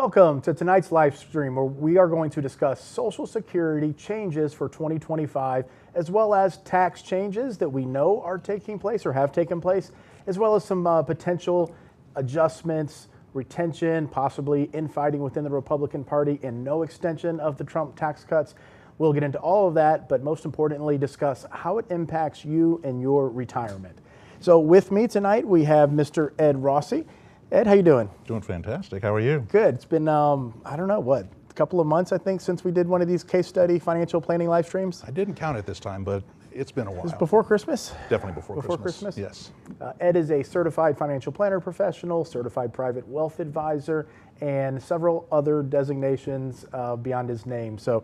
Welcome to tonight's live stream, where we are going to discuss Social Security changes for 2025, as well as tax changes that we know are taking place or have taken place, as well as some potential adjustments, retention, possibly infighting within the Republican Party, and no extension of the Trump tax cuts. We'll get into all of that, but most importantly, discuss how it impacts you and your retirement. So with me tonight, we have Mr. Ed Rossi. Ed, how you doing? Doing fantastic. How are you? Good. It's been, I don't know, what, a couple of months, I think, since we did one of these case study financial planning live streams? I didn't count it this time, but it's been a while. This is before Christmas? Definitely before Christmas? Yes. Ed is a certified financial planner professional, certified private wealth advisor, and several other designations beyond his name. So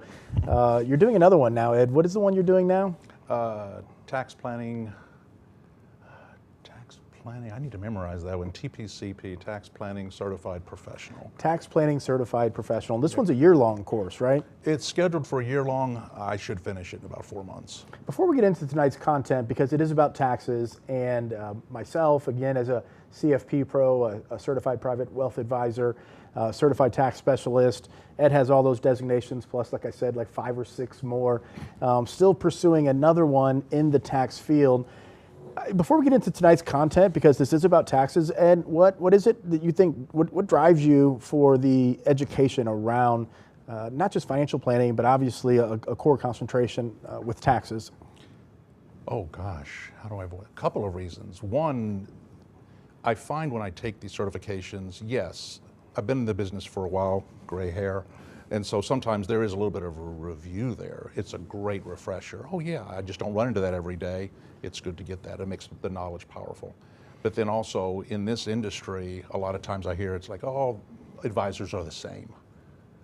you're doing another one now, Ed. What is the one you're doing now? Tax planning. I need to memorize that one. TPCP, Tax Planning Certified Professional. Tax Planning Certified Professional. This one's a year-long course, right? It's scheduled for a year long. I should finish it in about 4 months. Before we get into tonight's content, because it is about taxes, and myself, again, as a CFP pro, a certified private wealth advisor, certified tax specialist, Ed has all those designations, plus, like I said, like 5 or 6 more. Still pursuing another one in the tax field. Before we get into tonight's content, because this is about taxes, Ed, what is it that you think, what drives you for the education around not just financial planning, but obviously a core concentration with taxes? Oh gosh, how do I avoid? A couple of reasons. One, I find when I take these certifications, yes, I've been in the business for a while, gray hair, and so sometimes there is a little bit of a review there. It's a great refresher. Oh yeah, I just don't run into that every day. It's good to get that. It makes the knowledge powerful. But then also in this industry, a lot of times I hear it's like, oh, advisors are the same.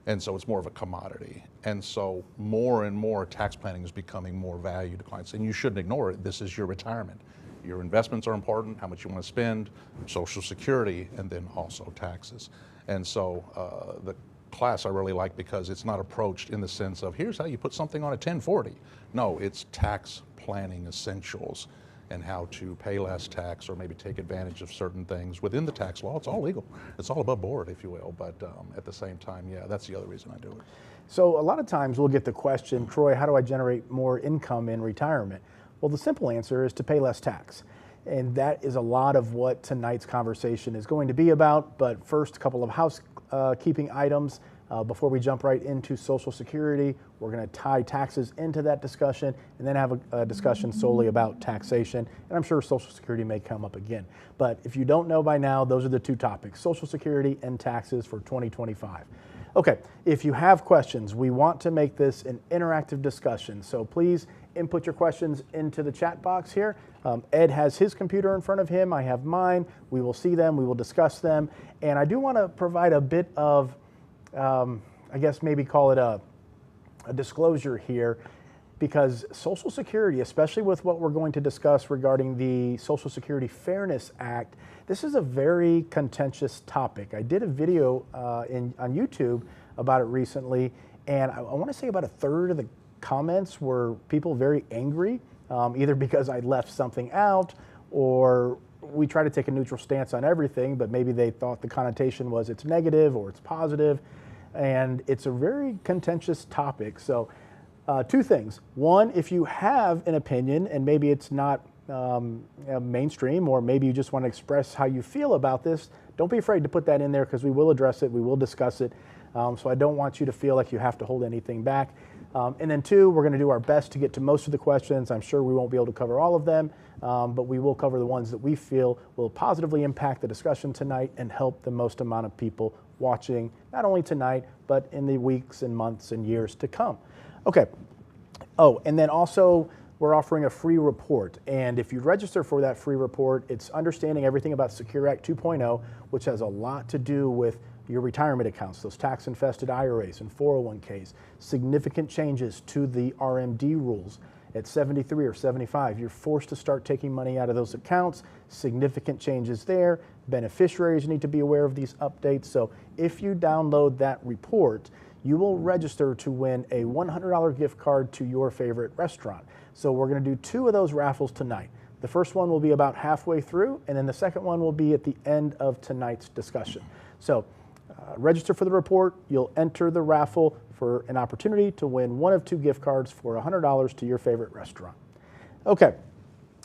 And so it's more of a commodity. And so more and more tax planning is becoming more value to clients. And you shouldn't ignore it. This is your retirement. Your investments are important, how much you want to spend, Social Security, and then also taxes. And so the class I really like because it's not approached in the sense of here's how you put something on a 1040. No, it's tax planning essentials and how to pay less tax or maybe take advantage of certain things within the tax law. It's all legal. It's all above board, if you will. But at the same time, yeah, that's the other reason I do it. So a lot of times we'll get the question, Troy, how do I generate more income in retirement? Well, the simple answer is to pay less tax. And that is a lot of what tonight's conversation is going to be about. But first, a couple of housekeeping items. Before we jump right into Social Security, we're going to tie taxes into that discussion and then have a discussion solely about taxation. And I'm sure Social Security may come up again. But if you don't know by now, those are the two topics, Social Security and taxes for 2025. Okay, if you have questions, we want to make this an interactive discussion. So please input your questions into the chat box here. Ed has his computer in front of him. I have mine. We will see them. We will discuss them. And I do want to provide a bit of I guess maybe call it a disclosure here, because Social Security, especially with what we're going to discuss regarding the Social Security Fairness Act, this is a very contentious topic. I did a video on YouTube about it recently, and I want to say about a third of the comments were people very angry, either because I left something out or we try to take a neutral stance on everything, but maybe they thought the connotation was it's negative or it's positive. And it's a very contentious topic. So 2 things. One, if you have an opinion and maybe it's not mainstream, or maybe you just want to express how you feel about this, don't be afraid to put that in there, because we will address it, we will discuss it. So I don't want you to feel like you have to hold anything back. And then 2, we're going to do our best to get to most of the questions. I'm sure we won't be able to cover all of them, but we will cover the ones that we feel will positively impact the discussion tonight and help the most amount of people watching, not only tonight, but in the weeks and months and years to come. Okay. Oh, and then also we're offering a free report. And if you register for that free report, it's understanding everything about Secure Act 2.0, which has a lot to do with your retirement accounts, those tax-infested IRAs and 401ks, significant changes to the RMD rules. At 73 or 75, you're forced to start taking money out of those accounts, significant changes there. Beneficiaries need to be aware of these updates. So if you download that report, you will register to win a $100 gift card to your favorite restaurant. So we're going to do 2 of those raffles tonight. The first one will be about halfway through, and then the second one will be at the end of tonight's discussion. So register for the report, you'll enter the raffle for an opportunity to win one of 2 gift cards for $100 to your favorite restaurant. Okay,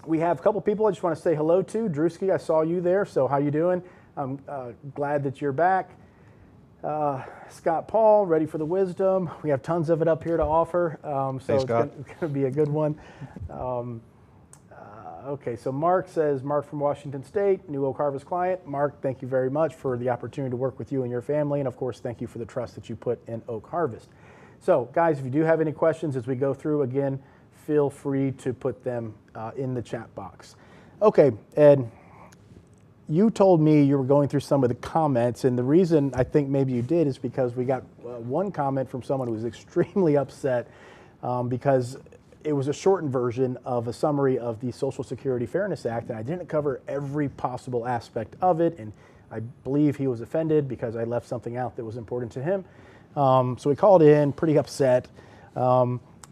we have a couple people I just want to say hello to. Drewski, I saw you there, so how you doing? I'm glad that you're back. Scott Paul, ready for the wisdom. We have tons of it up here to offer, so hey, it's going to be a good one. Okay, so Mark says, Mark from Washington State, New Oak Harvest client. Mark, thank you very much for the opportunity to work with you and your family, and of course, thank you for the trust that you put in Oak Harvest. So, guys, if you do have any questions as we go through, again, feel free to put them in the chat box. Okay, Ed, you told me you were going through some of the comments, and the reason I think maybe you did is because we got one comment from someone who was extremely upset because it was a shortened version of a summary of the Social Security Fairness Act, and I didn't cover every possible aspect of it, and I believe he was offended because I left something out that was important to him. So he called in pretty upset.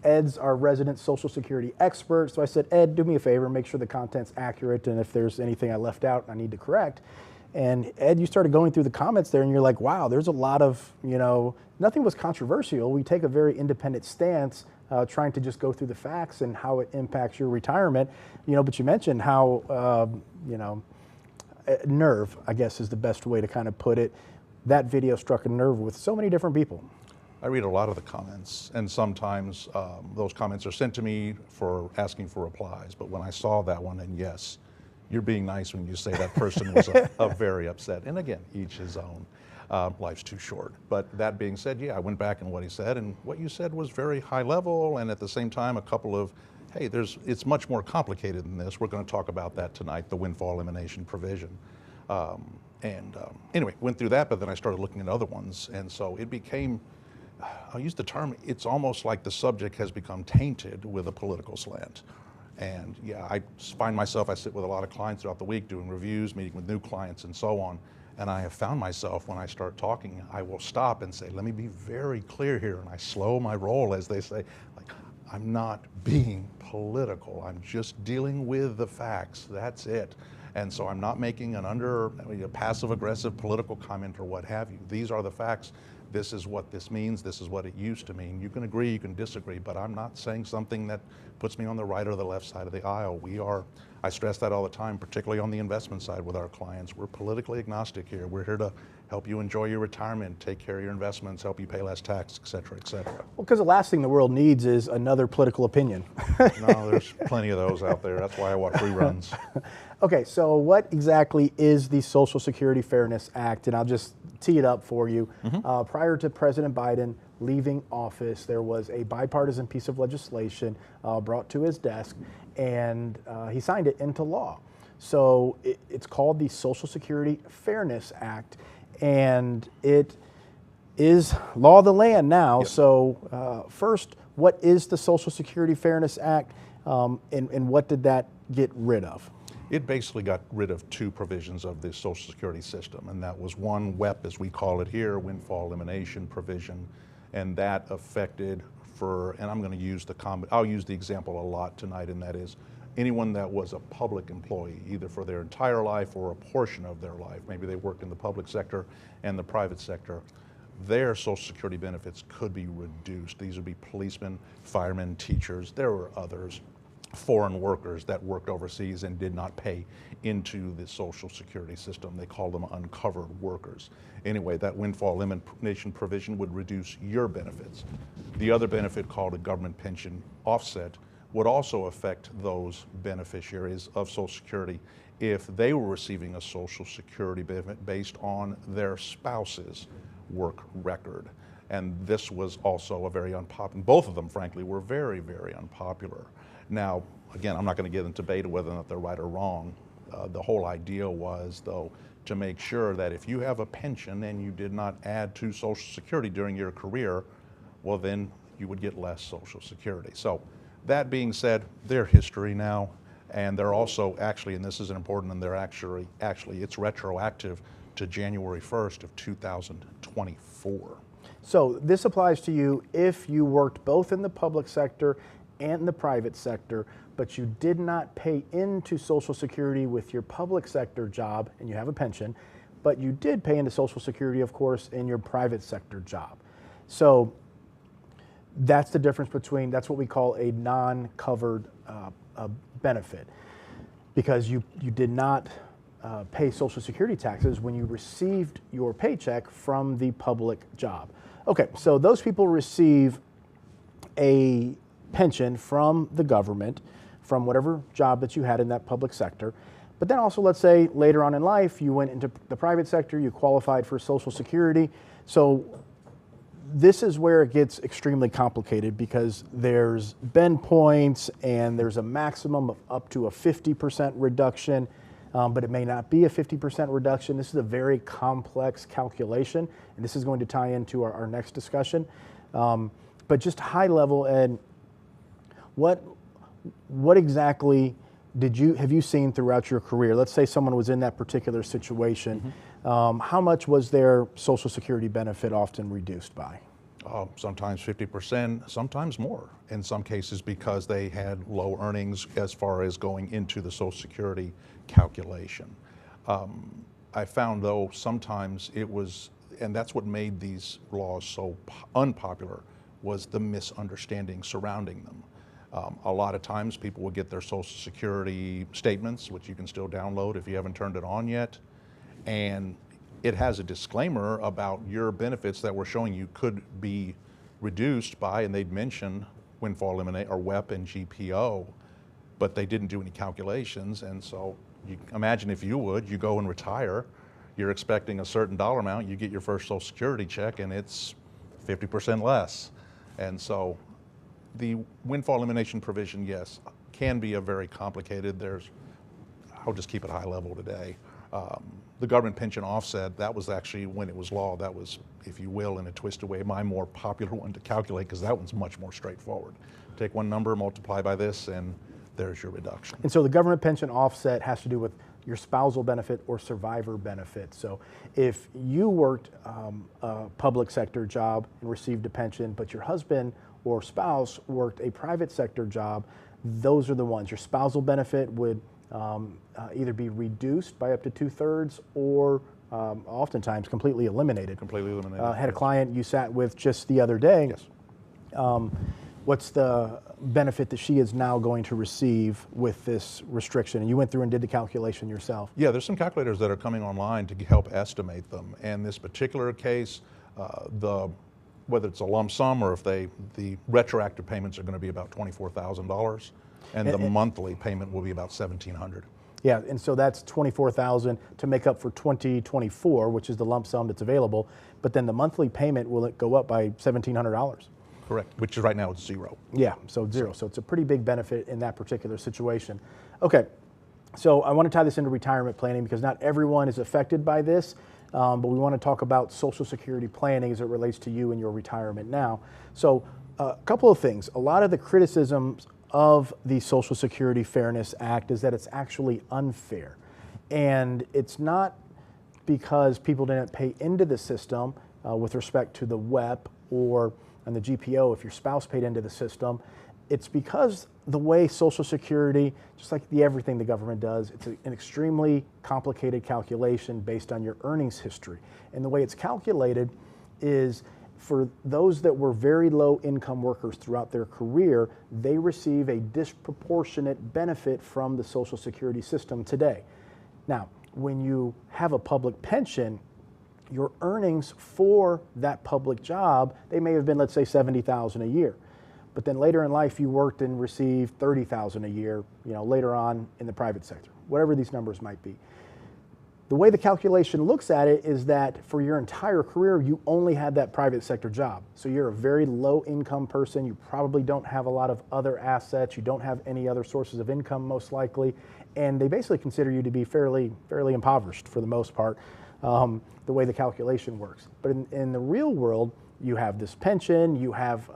Ed's our resident Social Security expert, so I said, Ed, do me a favor, make sure the content's accurate, and if there's anything I left out I need to correct. And Ed, you started going through the comments there, and you're like, wow, there's a lot of, nothing was controversial. We take a very independent stance trying to just go through the facts and how it impacts your retirement, but you mentioned how, nerve, I guess is the best way to kind of put it. That video struck a nerve with so many different people. I read a lot of the comments, and sometimes those comments are sent to me for asking for replies, but when I saw that one, and yes, you're being nice when you say that person was a very upset, and again, each his own. Life's too short. But that being said, yeah, I went back and what he said, and what you said was very high level, and at the same time, a couple of, hey, it's much more complicated than this. We're going to talk about that tonight, the windfall elimination provision. Anyway, went through that, but then I started looking at other ones, and so it became, I'll use the term, it's almost like the subject has become tainted with a political slant. And yeah, I find myself, I sit with a lot of clients throughout the week doing reviews, meeting with new clients and so on. And I have found myself, when I start talking, I will stop and say, let me be very clear here. And I slow my roll, as they say, like, I'm not being political. I'm just dealing with the facts. That's it. And so I'm not making a passive-aggressive political comment or what have you. These are the facts. This is what this means. This is what it used to mean. You can agree, you can disagree, but I'm not saying something that puts me on the right or the left side of the aisle. I stress that all the time, particularly on the investment side with our clients. We're politically agnostic here. We're here to help you enjoy your retirement, take care of your investments, help you pay less tax, et cetera, et cetera. Well, because the last thing the world needs is another political opinion. No, there's plenty of those out there. That's why I watch reruns. Okay, so what exactly is the Social Security Fairness Act? And I'll just tee it up for you. Prior to President Biden leaving office, there was a bipartisan piece of legislation brought to his desk, and he signed it into law. So it's called the Social Security Fairness Act, and it is law of the land now. Yes. So first, what is the Social Security Fairness Act, and what did that get rid of? It basically got rid of 2 provisions of the Social Security system, and that was one, WEP as we call it here, windfall elimination provision, and that affected and I'm going to use I'll use the example a lot tonight, and that is anyone that was a public employee, either for their entire life or a portion of their life. Maybe they worked in the public sector and the private sector. Their Social Security benefits could be reduced. These would be policemen, firemen, teachers. There were others. Foreign workers that worked overseas and did not pay into the Social Security system. They called them uncovered workers. Anyway, that windfall elimination provision would reduce your benefits. The other benefit, called a government pension offset, would also affect those beneficiaries of Social Security if they were receiving a Social Security benefit based on their spouse's work record. And this was also a very unpopular, both of them, frankly, were very, very unpopular. Now, again, I'm not going to get into debate whether or not they're right or wrong. The whole idea was, though, to make sure that if you have a pension and you did not add to Social Security during your career, well, then you would get less Social Security. So that being said, they're history now, and they're also actually, and this is important, and they're actually it's retroactive to January 1st of 2024. So this applies to you if you worked both in the public sector and the private sector, but you did not pay into Social Security with your public sector job and you have a pension, but you did pay into Social Security, of course, in your private sector job. So that's the difference between, that's what we call a non-covered benefit, because you did not pay Social Security taxes when you received your paycheck from the public job. Okay, so those people receive a pension from the government, from whatever job that you had in that public sector. But then also, let's say later on in life, you went into the private sector, you qualified for Social Security. So this is where it gets extremely complicated, because there's bend points and there's a maximum of up to a 50% reduction, but it may not be a 50% reduction. This is a very complex calculation, and this is going to tie into our next discussion. But just high level, Ed, what exactly have you seen throughout your career? Let's say someone was in that particular situation. How much was their Social Security benefit often reduced by? Sometimes 50%, sometimes more. In some cases, because they had low earnings as far as going into the Social Security calculation. I found, though, sometimes it was, and that's what made these laws so unpopular, was the misunderstanding surrounding them. A lot of times people will get their Social Security statements, which you can still download if you haven't turned it on yet, and it has a disclaimer about your benefits that we're showing you could be reduced by, and they'd mention windfall eliminate or WEP and GPO, but they didn't do any calculations. And so you imagine if you go and retire, you're expecting a certain dollar amount, you get your first Social Security check and it's 50% less. And so the windfall elimination provision, yes, can be a very complicated. I'll just keep it high level today. The government pension offset, that was actually, when it was law, that was, if you will, in a twisted way, my more popular one to calculate, because that one's much more straightforward. Take one number, multiply by this, and there's your reduction. And so the government pension offset has to do with your spousal benefit or survivor benefit. So if you worked a public sector job and received a pension, but your husband or spouse worked a private sector job, those are the ones. Your spousal benefit would either be reduced by up to 2/3 or oftentimes completely eliminated. Completely eliminated. Had a client you sat with just the other day. Yes. What's the benefit that she is now going to receive with this restriction? And you went through and did the calculation yourself. Yeah, there's some calculators that are coming online to help estimate them. And this particular case, whether it's a lump sum or if the retroactive payments are going to be about $24,000, and the monthly payment will be about $1,700. Yeah, and so that's $24,000 to make up for 2024, which is the lump sum that's available. But then the monthly payment will go up by $1,700. Correct, which is right now it's zero. Yeah, so zero. So it's a pretty big benefit in that particular situation. Okay, so I want to tie this into retirement planning, because not everyone is affected by this, but we want to talk about Social Security planning as it relates to you and your retirement now. So a couple of things. A lot of the criticisms of the Social Security Fairness Act is that it's actually unfair. And it's not because people didn't pay into the system with respect to the WEP or and the GPO if your spouse paid into the system. It's because the way Social Security, just like everything the government does, it's an extremely complicated calculation based on your earnings history. And the way it's calculated is for those that were very low income workers throughout their career, they receive a disproportionate benefit from the Social Security system today. Now, when you have a public pension, your earnings for that public job, they may have been, let's say, $70,000 a year. But then later in life, you worked and received $30,000 a year, later on in the private sector, whatever these numbers might be. The way the calculation looks at it is that for your entire career, you only had that private sector job. So you're a very low income person. You probably don't have a lot of other assets. You don't have any other sources of income, most likely. And they basically consider you to be fairly impoverished for the most part, the way the calculation works. But in the real world, you have this pension, you have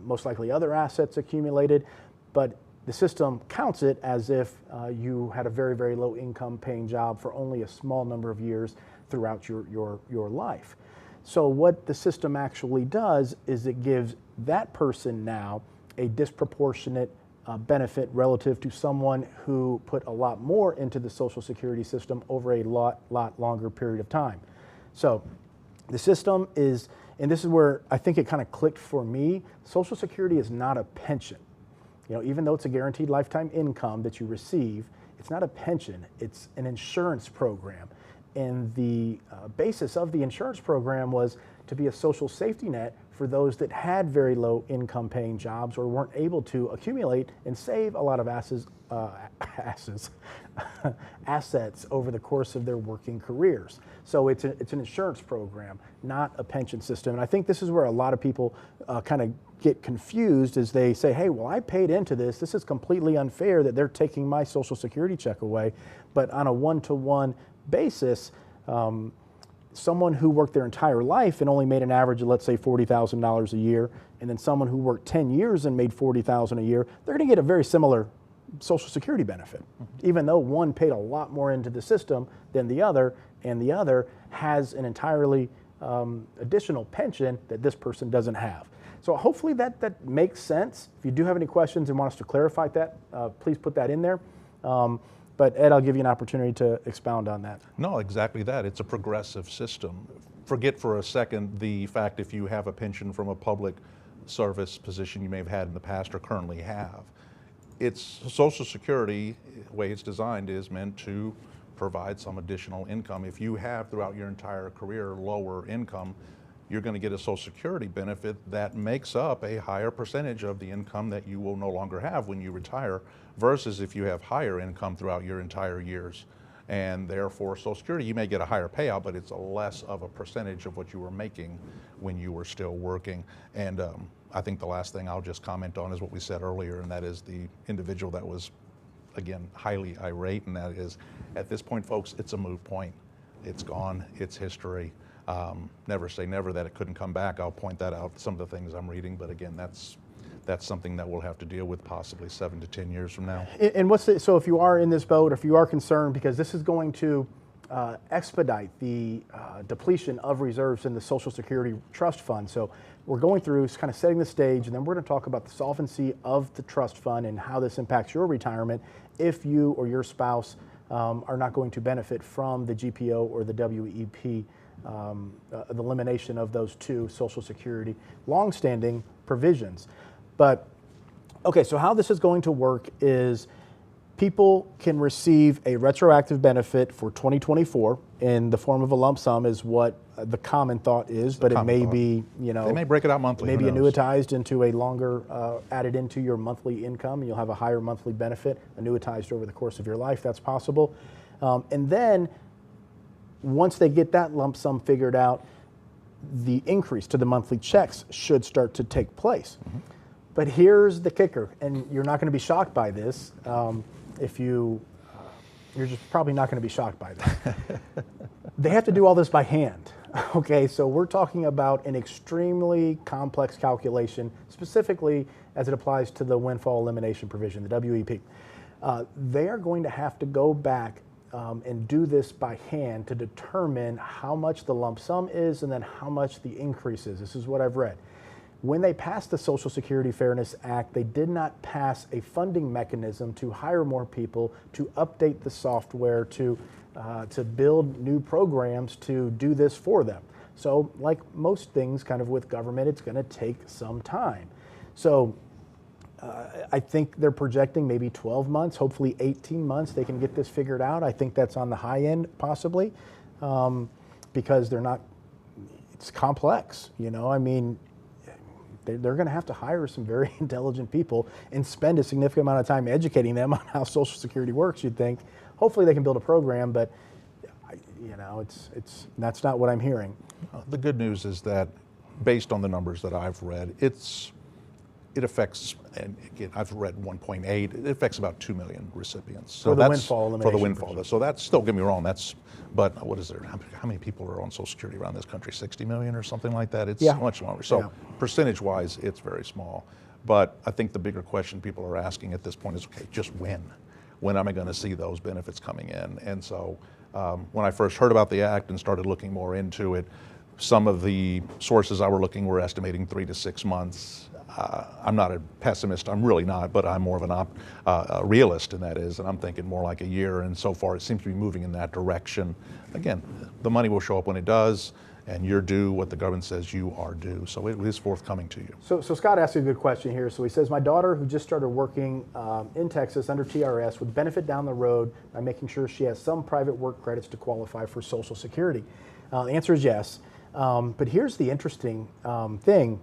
most likely other assets accumulated, but the system counts it as if you had a very low income paying job for only a small number of years throughout your life. So what the system actually does is it gives that person now a disproportionate benefit relative to someone who put a lot more into the Social Security system over a lot longer period of time. So the system is, and this is where I think it kind of clicked for me, Social Security is not a pension. You know, even though it's a guaranteed lifetime income that you receive, it's not a pension, it's an insurance program. And the basis of the insurance program was to be a social safety net for those that had very low income paying jobs or weren't able to accumulate and save a lot of assets over the course of their working careers. So it's an insurance program, not a pension system. And I think this is where a lot of people kind of get confused as they say, hey, well, I paid into this. This is completely unfair that they're taking my Social Security check away. But on a one-to-one basis, someone who worked their entire life and only made an average of, let's say, $40,000 a year, and then someone who worked 10 years and made $40,000 a year, they're going to get a very similar Social Security benefit, even though one paid a lot more into the system than the other, and the other has an entirely additional pension that this person doesn't have. So hopefully that makes sense. If you do have any questions and want us to clarify that, please put that in there. But Ed, I'll give you an opportunity to expound on that. No, exactly that. It's a progressive system. Forget for a second the fact if you have a pension from a public service position you may have had in the past or currently have. It's Social Security, the way it's designed, is meant to provide some additional income. If you have throughout your entire career lower income, you're going to get a Social Security benefit that makes up a higher percentage of the income that you will no longer have when you retire, versus if you have higher income throughout your entire years. And therefore, Social Security, you may get a higher payout, but it's a less of a percentage of what you were making when you were still working. And I think the last thing I'll just comment on is what we said earlier, and that is the individual that was, again, highly irate, and that is, at this point, folks, it's a moot point. It's gone, it's history. Never say never that it couldn't come back. I'll point that out, some of the things I'm reading, but again, that's something that we'll have to deal with possibly 7 to 10 years from now. And so if you are in this boat, or if you are concerned, because this is going to expedite the depletion of reserves in the Social Security Trust Fund. So we're going through kind of setting the stage, and then we're going to talk about the solvency of the trust fund and how this impacts your retirement if you or your spouse are not going to benefit from the GPO or the WEP, the elimination of those two Social Security longstanding provisions. But, okay, so how this is going to work is people can receive a retroactive benefit for 2024 in the form of a lump sum is what the common thought is, but it may be, you know, they may break it out monthly. Maybe annuitized into a longer, added into your monthly income, and you'll have a higher monthly benefit annuitized over the course of your life. That's possible. And then once they get that lump sum figured out, the increase to the monthly checks should start to take place. Mm-hmm. But here's the kicker, and you're not going to be shocked by this. You're just probably not going to be shocked by this. They have to do all this by hand. Okay, so we're talking about an extremely complex calculation, specifically as it applies to the windfall elimination provision, the WEP. They are going to have to go back and do this by hand to determine how much the lump sum is and then how much the increase is. This is what I've read. When they passed the Social Security Fairness Act, they did not pass a funding mechanism to hire more people, to update the software, to build new programs to do this for them. So like most things kind of with government, it's going to take some time. So I think they're projecting maybe 12 months, hopefully 18 months, they can get this figured out. I think that's on the high end possibly because it's complex, you know, I mean, they're going to have to hire some very intelligent people and spend a significant amount of time educating them on how Social Security works, you'd think. Hopefully they can build a program, but you know, that's not what I'm hearing. The good news is that based on the numbers that I've read, it affects, and again, I've read 1.8, it affects about 2 million recipients. So for the windfall elimination. For the windfall. So that's, don't get me wrong, but what is there, how many people are on Social Security around this country? 60 million or something like that? It's much longer. So percentage-wise, it's very small. But I think the bigger question people are asking at this point is, okay, just when? When am I going to see those benefits coming in? And so when I first heard about the act and started looking more into it, some of the sources I were looking were estimating 3 to 6 months. I'm not a pessimist, I'm really not, but I'm more of a realist, and that is, and I'm thinking more like a year, and so far it seems to be moving in that direction. Again, the money will show up when it does, and you're due what the government says you are due, so it is forthcoming to you. So Scott asked a good question here. So he says, my daughter who just started working in Texas under TRS would benefit down the road by making sure she has some private work credits to qualify for Social Security. The answer is yes. But here's the interesting thing.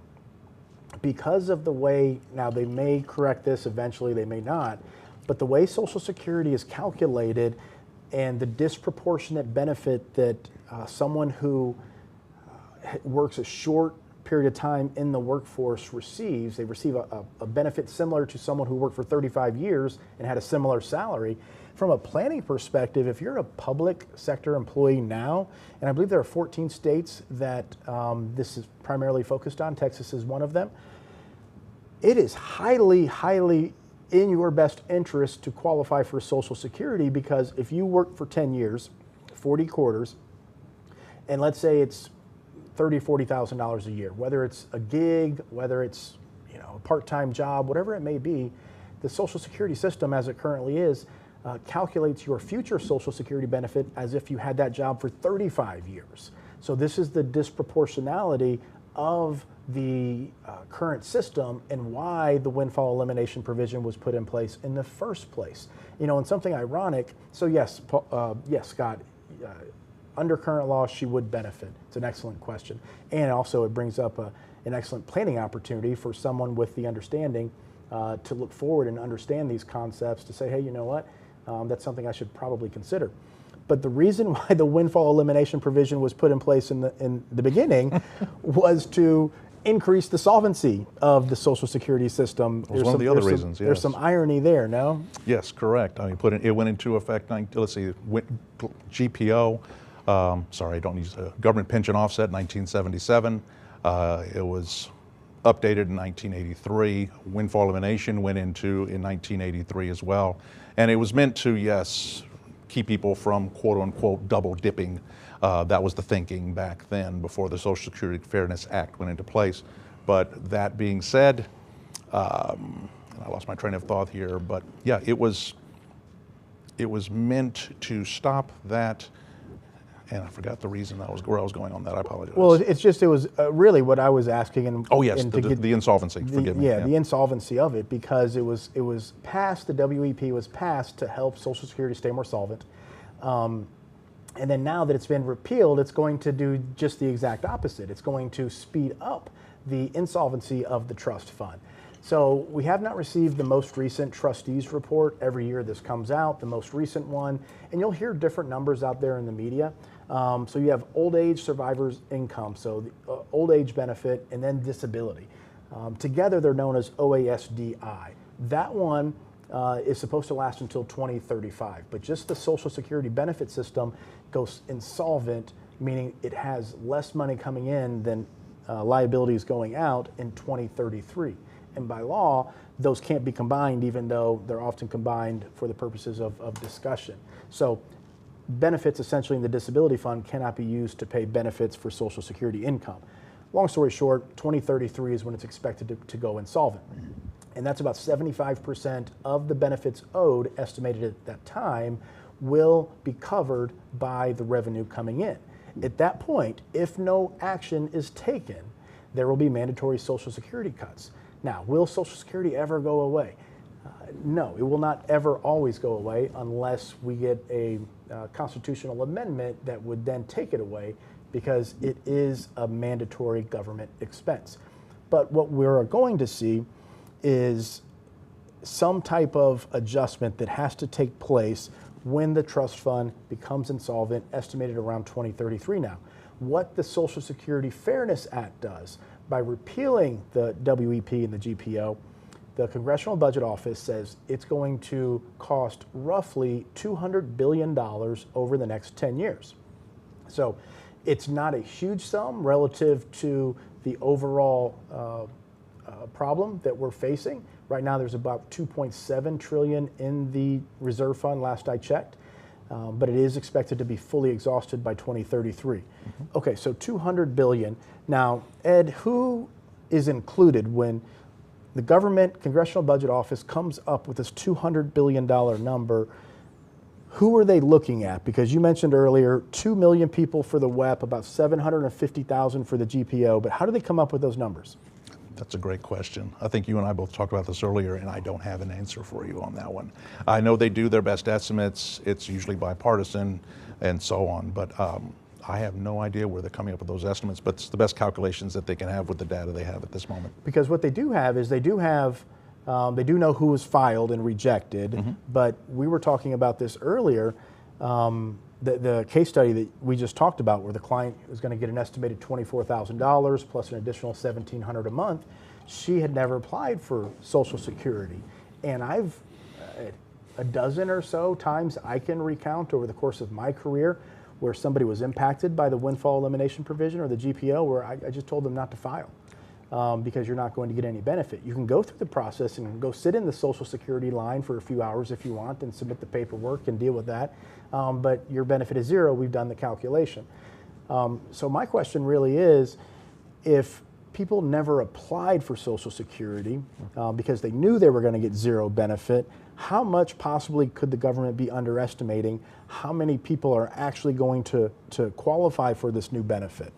Because of the way, now they may correct this eventually, they may not, but the way Social Security is calculated and the disproportionate benefit that someone who works a short period of time in the workforce receives, they receive a benefit similar to someone who worked for 35 years and had a similar salary. From a planning perspective, if you're a public sector employee now, and I believe there are 14 states that this is primarily focused on, Texas is one of them, it is highly, highly in your best interest to qualify for Social Security, because if you work for 10 years, 40 quarters, and let's say it's $30,000, $40,000 a year, whether it's a gig, whether it's a part-time job, whatever it may be, the Social Security system as it currently is calculates your future Social Security benefit as if you had that job for 35 years. So this is the disproportionality of the current system and why the windfall elimination provision was put in place in the first place. And something ironic, so yes, yes, Scott, under current law, she would benefit. It's an excellent question. And also it brings up an excellent planning opportunity for someone with the understanding to look forward and understand these concepts, to say, hey, you know what, that's something I should probably consider. But the reason why the windfall elimination provision was put in place in the beginning was to increase the solvency of the Social Security system. That was one of the other reasons, yes. There's some irony there, no? Yes, correct. I mean, it went into effect, let's see, GPO, sorry, I don't use government pension offset, 1977. It was updated in 1983. Windfall elimination went into in 1983 as well. And it was meant to, yes, keep people from quote unquote double dipping. That was the thinking back then before the Social Security Fairness Act went into place. But that being said, and I lost my train of thought here, but yeah, it was meant to stop that. And I forgot the reason where I was going on that. I apologize. Well, it was really what I was asking. And oh yes, the insolvency. Forgive me. Yeah, the insolvency of it, because it was passed. The WEP was passed to help Social Security stay more solvent, and then now that it's been repealed, it's going to do just the exact opposite. It's going to speed up the insolvency of the trust fund. So we have not received the most recent trustees report. Every year this comes out, the most recent one, and you'll hear different numbers out there in the media. So you have old age survivors income, so the old age benefit, and then disability. Together they're known as OASDI. That one is supposed to last until 2035, but just the Social Security benefit system goes insolvent, meaning it has less money coming in than liabilities going out in 2033. And by law, those can't be combined, even though they're often combined for the purposes of discussion. So benefits essentially in the disability fund cannot be used to pay benefits for Social Security income. Long story short, 2033 is when it's expected to go insolvent. And that's about 75% of the benefits owed, estimated at that time, will be covered by the revenue coming in. At that point, if no action is taken, there will be mandatory Social Security cuts. Now, will Social Security ever go away? No, it will not ever always go away unless we get a constitutional amendment that would then take it away, because it is a mandatory government expense. But what we're going to see is some type of adjustment that has to take place when the trust fund becomes insolvent, estimated around 2033 now. What the Social Security Fairness Act does, by repealing the WEP and the GPO, the Congressional Budget Office says it's going to cost roughly $200 billion over the next 10 years. So it's not a huge sum relative to the overall problem that we're facing. Right now there's about $2.7 trillion in the reserve fund, last I checked, but it is expected to be fully exhausted by 2033. Mm-hmm. Okay, so $200 billion. Now, Ed, who is included when the government, Congressional Budget Office comes up with this $200 billion number. Who are they looking at? Because you mentioned earlier, 2 million people for the WEP, about 750,000 for the GPO, but how do they come up with those numbers? That's a great question. I think you and I both talked about this earlier, and I don't have an answer for you on that one. I know they do their best estimates. It's usually bipartisan and so on, but I have no idea where they're coming up with those estimates, but it's the best calculations that they can have with the data they have at this moment. Because what they do have is they do know who was filed and rejected, but we were talking about this earlier, the case study that we just talked about where the client was going to get an estimated $24,000 plus an additional $1,700 a month. She had never applied for Social Security. And I've, a dozen or so times I can recount over the course of my career where somebody was impacted by the windfall elimination provision or the GPO where I just told them not to file. Because you're not going to get any benefit. You can go through the process and go sit in the Social Security line for a few hours if you want and submit the paperwork and deal with that, but your benefit is zero. We've done the calculation. So my question really is, if people never applied for Social Security because they knew they were going to get zero benefit, how much possibly could the government be underestimating how many people are actually going to qualify for this new benefit?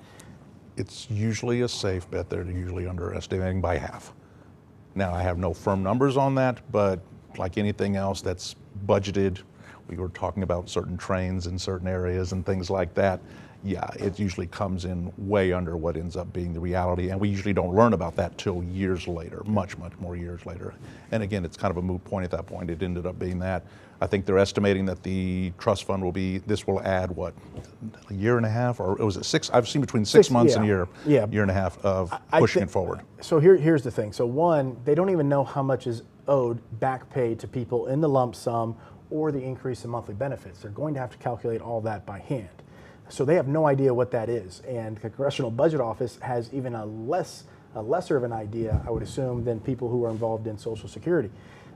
It's usually a safe bet. They're usually underestimating by half. Now, I have no firm numbers on that, but like anything else that's budgeted, we were talking about certain trains in certain areas and things like that. Yeah, it usually comes in way under what ends up being the reality, and we usually don't learn about that till years later, much more years later. And again, it's kind of a moot point at that point. It ended up being that. I think they're estimating that the trust fund will add what, a year and a half, or was it 6? I've seen between 6 months and a year, year and a half of pushing it forward. So here's the thing. So one, they don't even know how much is owed back pay to people in the lump sum or the increase in monthly benefits. They're going to have to calculate all that by hand. So they have no idea what that is. And the Congressional Budget Office has even a lesser of an idea, I would assume, than people who are involved in Social Security.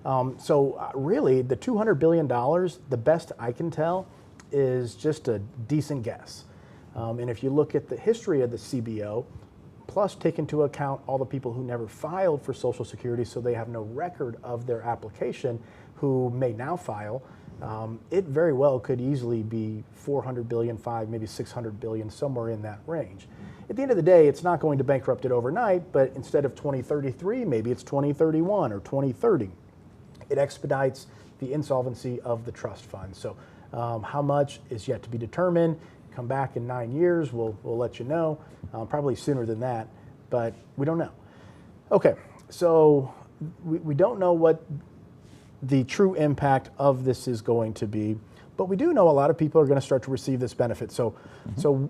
Really, the $200 billion, the best I can tell, is just a decent guess. And if you look at the history of the CBO, plus take into account all the people who never filed for Social Security, so they have no record of their application, who may now file, it very well could easily be 400 billion, maybe 600 billion, somewhere in that range. At the end of the day, it's not going to bankrupt it overnight, but instead of 2033, maybe it's 2031 or 2030. It expedites the insolvency of the trust fund. So how much is yet to be determined. Come back in 9 years, we'll let you know, probably sooner than that, but we don't know. Okay, so we don't know what the true impact of this is going to be, but we do know a lot of people are going to start to receive this benefit. So, so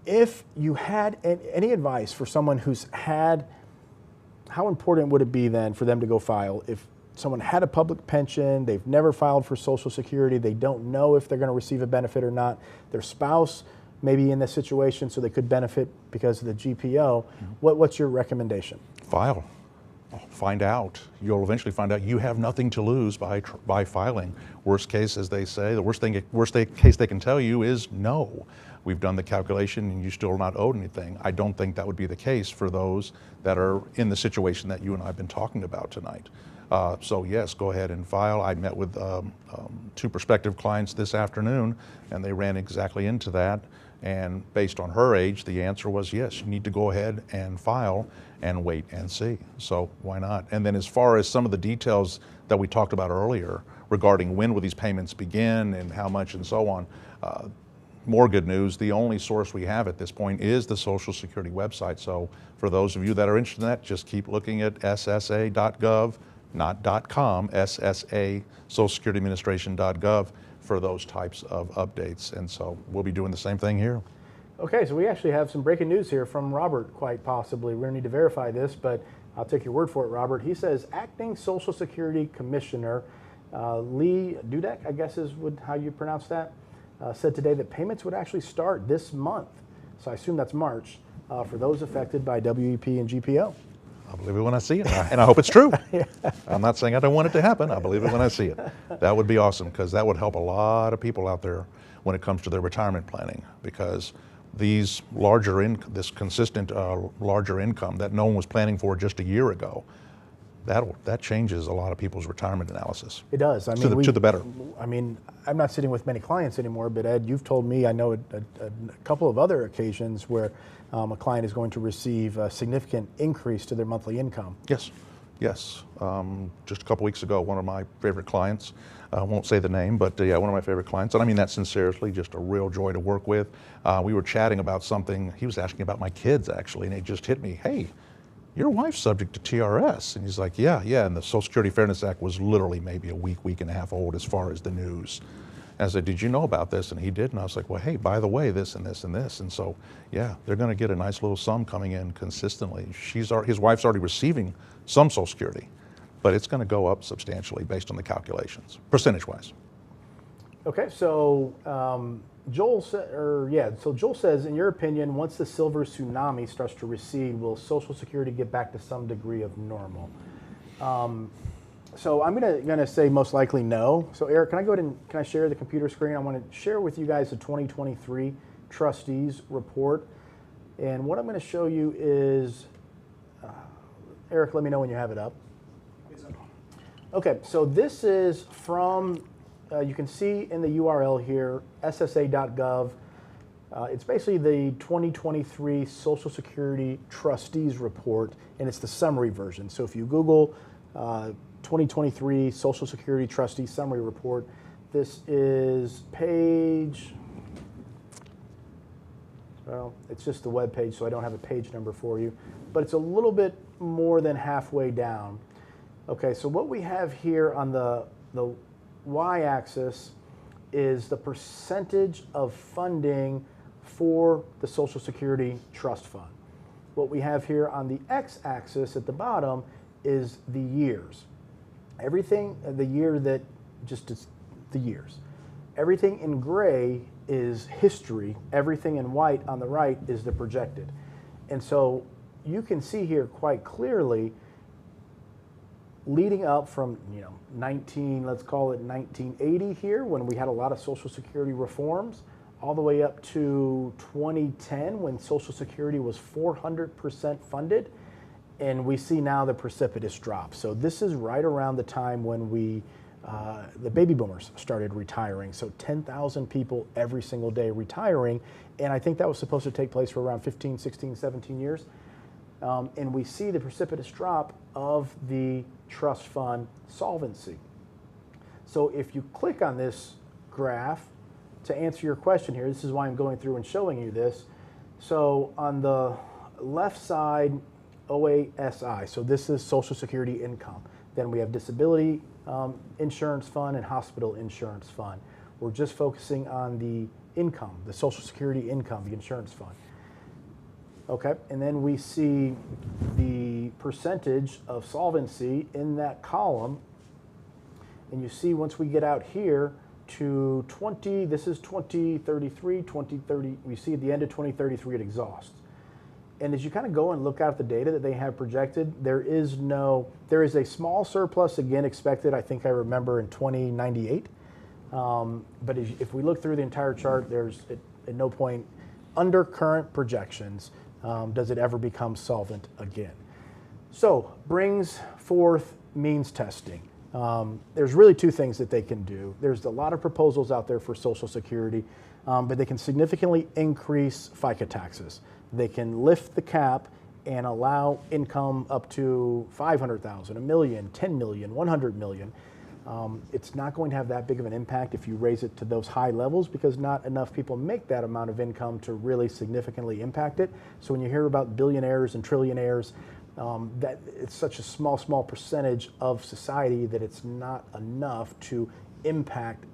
if you had any advice for someone who's had, how important would it be then for them to go file? If someone had a public pension, they've never filed for Social Security, they don't know if they're going to receive a benefit or not, their spouse may be in this situation so they could benefit because of the GPO, what's your recommendation? File. Find out. You'll eventually find out you have nothing to lose by filing. Worst case, as they say, the worst case they can tell you is no. We've done the calculation and you still not owed anything. I don't think that would be the case for those that are in the situation that you and I have been talking about tonight. So yes, go ahead and file. I met with 2 prospective clients this afternoon and they ran exactly into that. And based on her age, the answer was yes, you need to go ahead and file and wait and see. So why not? And then as far as some of the details that we talked about earlier regarding when will these payments begin and how much and so on, more good news, the only source we have at this point is the Social Security website. So for those of you that are interested in that, just keep looking at ssa.gov, not .com, SSA, Social Security Administration.gov for those types of updates. And so we'll be doing the same thing here. Okay, so we actually have some breaking news here from Robert, quite possibly. We're going to need to verify this, but I'll take your word for it, Robert. He says Acting Social Security Commissioner Lee Dudek, I guess is how you pronounce that, said today that payments would actually start this month. So I assume that's March for those affected by WEP and GPO. I believe it when I see it, and I hope it's true. Yeah. I'm not saying I don't want it to happen. I believe it when I see it. That would be awesome because that would help a lot of people out there when it comes to their retirement planning, because these this consistent larger income that no one was planning for just a year ago, that changes a lot of people's retirement analysis. It does. I mean, to the better. I mean, I'm not sitting with many clients anymore, but Ed, you've told me, I know a couple of other occasions where a client is going to receive a significant increase to their monthly income. Yes, yes. Just a couple weeks ago, one of my favorite clients, I won't say the name, but yeah, one of my favorite clients, and I mean that sincerely, just a real joy to work with. We were chatting about something, he was asking about my kids actually, and it just hit me, hey, your wife's subject to TRS. And he's like, yeah, and the Social Security Fairness Act was literally maybe a week and a half old as far as the news. And I said, did you know about this? And he did, and I was like, well, hey, by the way, this and this and this. And so, yeah, they're gonna get a nice little sum coming in consistently. His wife's already receiving some Social Security, but it's gonna go up substantially based on the calculations, percentage-wise. Okay, so Joel says, in your opinion, once the silver tsunami starts to recede, will Social Security get back to some degree of normal? So I'm gonna say most likely no. So Eric, can I go ahead and can I share the computer screen? I want to share with you guys the 2023 trustees report, and what I'm going to show you is, Eric, let me know when you have it up. Okay, so this is from. You can see in the URL here, ssa.gov. It's basically the 2023 Social Security Trustees Report, and it's the summary version. So if you Google 2023 Social Security Trustees Summary Report, this is page, well, it's just the web page, so I don't have a page number for you, but it's a little bit more than halfway down. Okay, so what we have here on the y-axis is the percentage of funding for the Social Security Trust Fund. What we have here on the x-axis at the bottom is the years. Everything, the year that just is the years. Everything in gray is history. Everything in white on the right is the projected. And so you can see here quite clearly, leading up from, let's call it 1980 here, when we had a lot of Social Security reforms, all the way up to 2010 when Social Security was 400% funded, and we see now the precipitous drop. So this is right around the time when the baby boomers started retiring. So 10,000 people every single day retiring, and I think that was supposed to take place for around 15, 16, 17 years. And we see the precipitous drop of the trust fund solvency. So if you click on this graph, to answer your question here, this is why I'm going through and showing you this. So on the left side, OASI, so this is Social Security income. Then we have disability insurance fund and hospital insurance fund. We're just focusing on the income, the Social Security income, the insurance fund. Okay, and then we see the percentage of solvency in that column. And you see once we get out here to this is 2033, 2030, we see at the end of 2033 it exhausts. And as you kind of go and look out at the data that they have projected, there is a small surplus again expected, I think I remember in 2098. But if we look through the entire chart, there's at no point under current projections does it ever become solvent again. So brings forth means testing. There's really two things that they can do. There's a lot of proposals out there for Social Security, but they can significantly increase FICA taxes. They can lift the cap and allow income up to $500,000, $1 million, $10 million, $100 million. It's not going to have that big of an impact if you raise it to those high levels because not enough people make that amount of income to really significantly impact it. So when you hear about billionaires and trillionaires, that it's such a small percentage of society that it's not enough to impact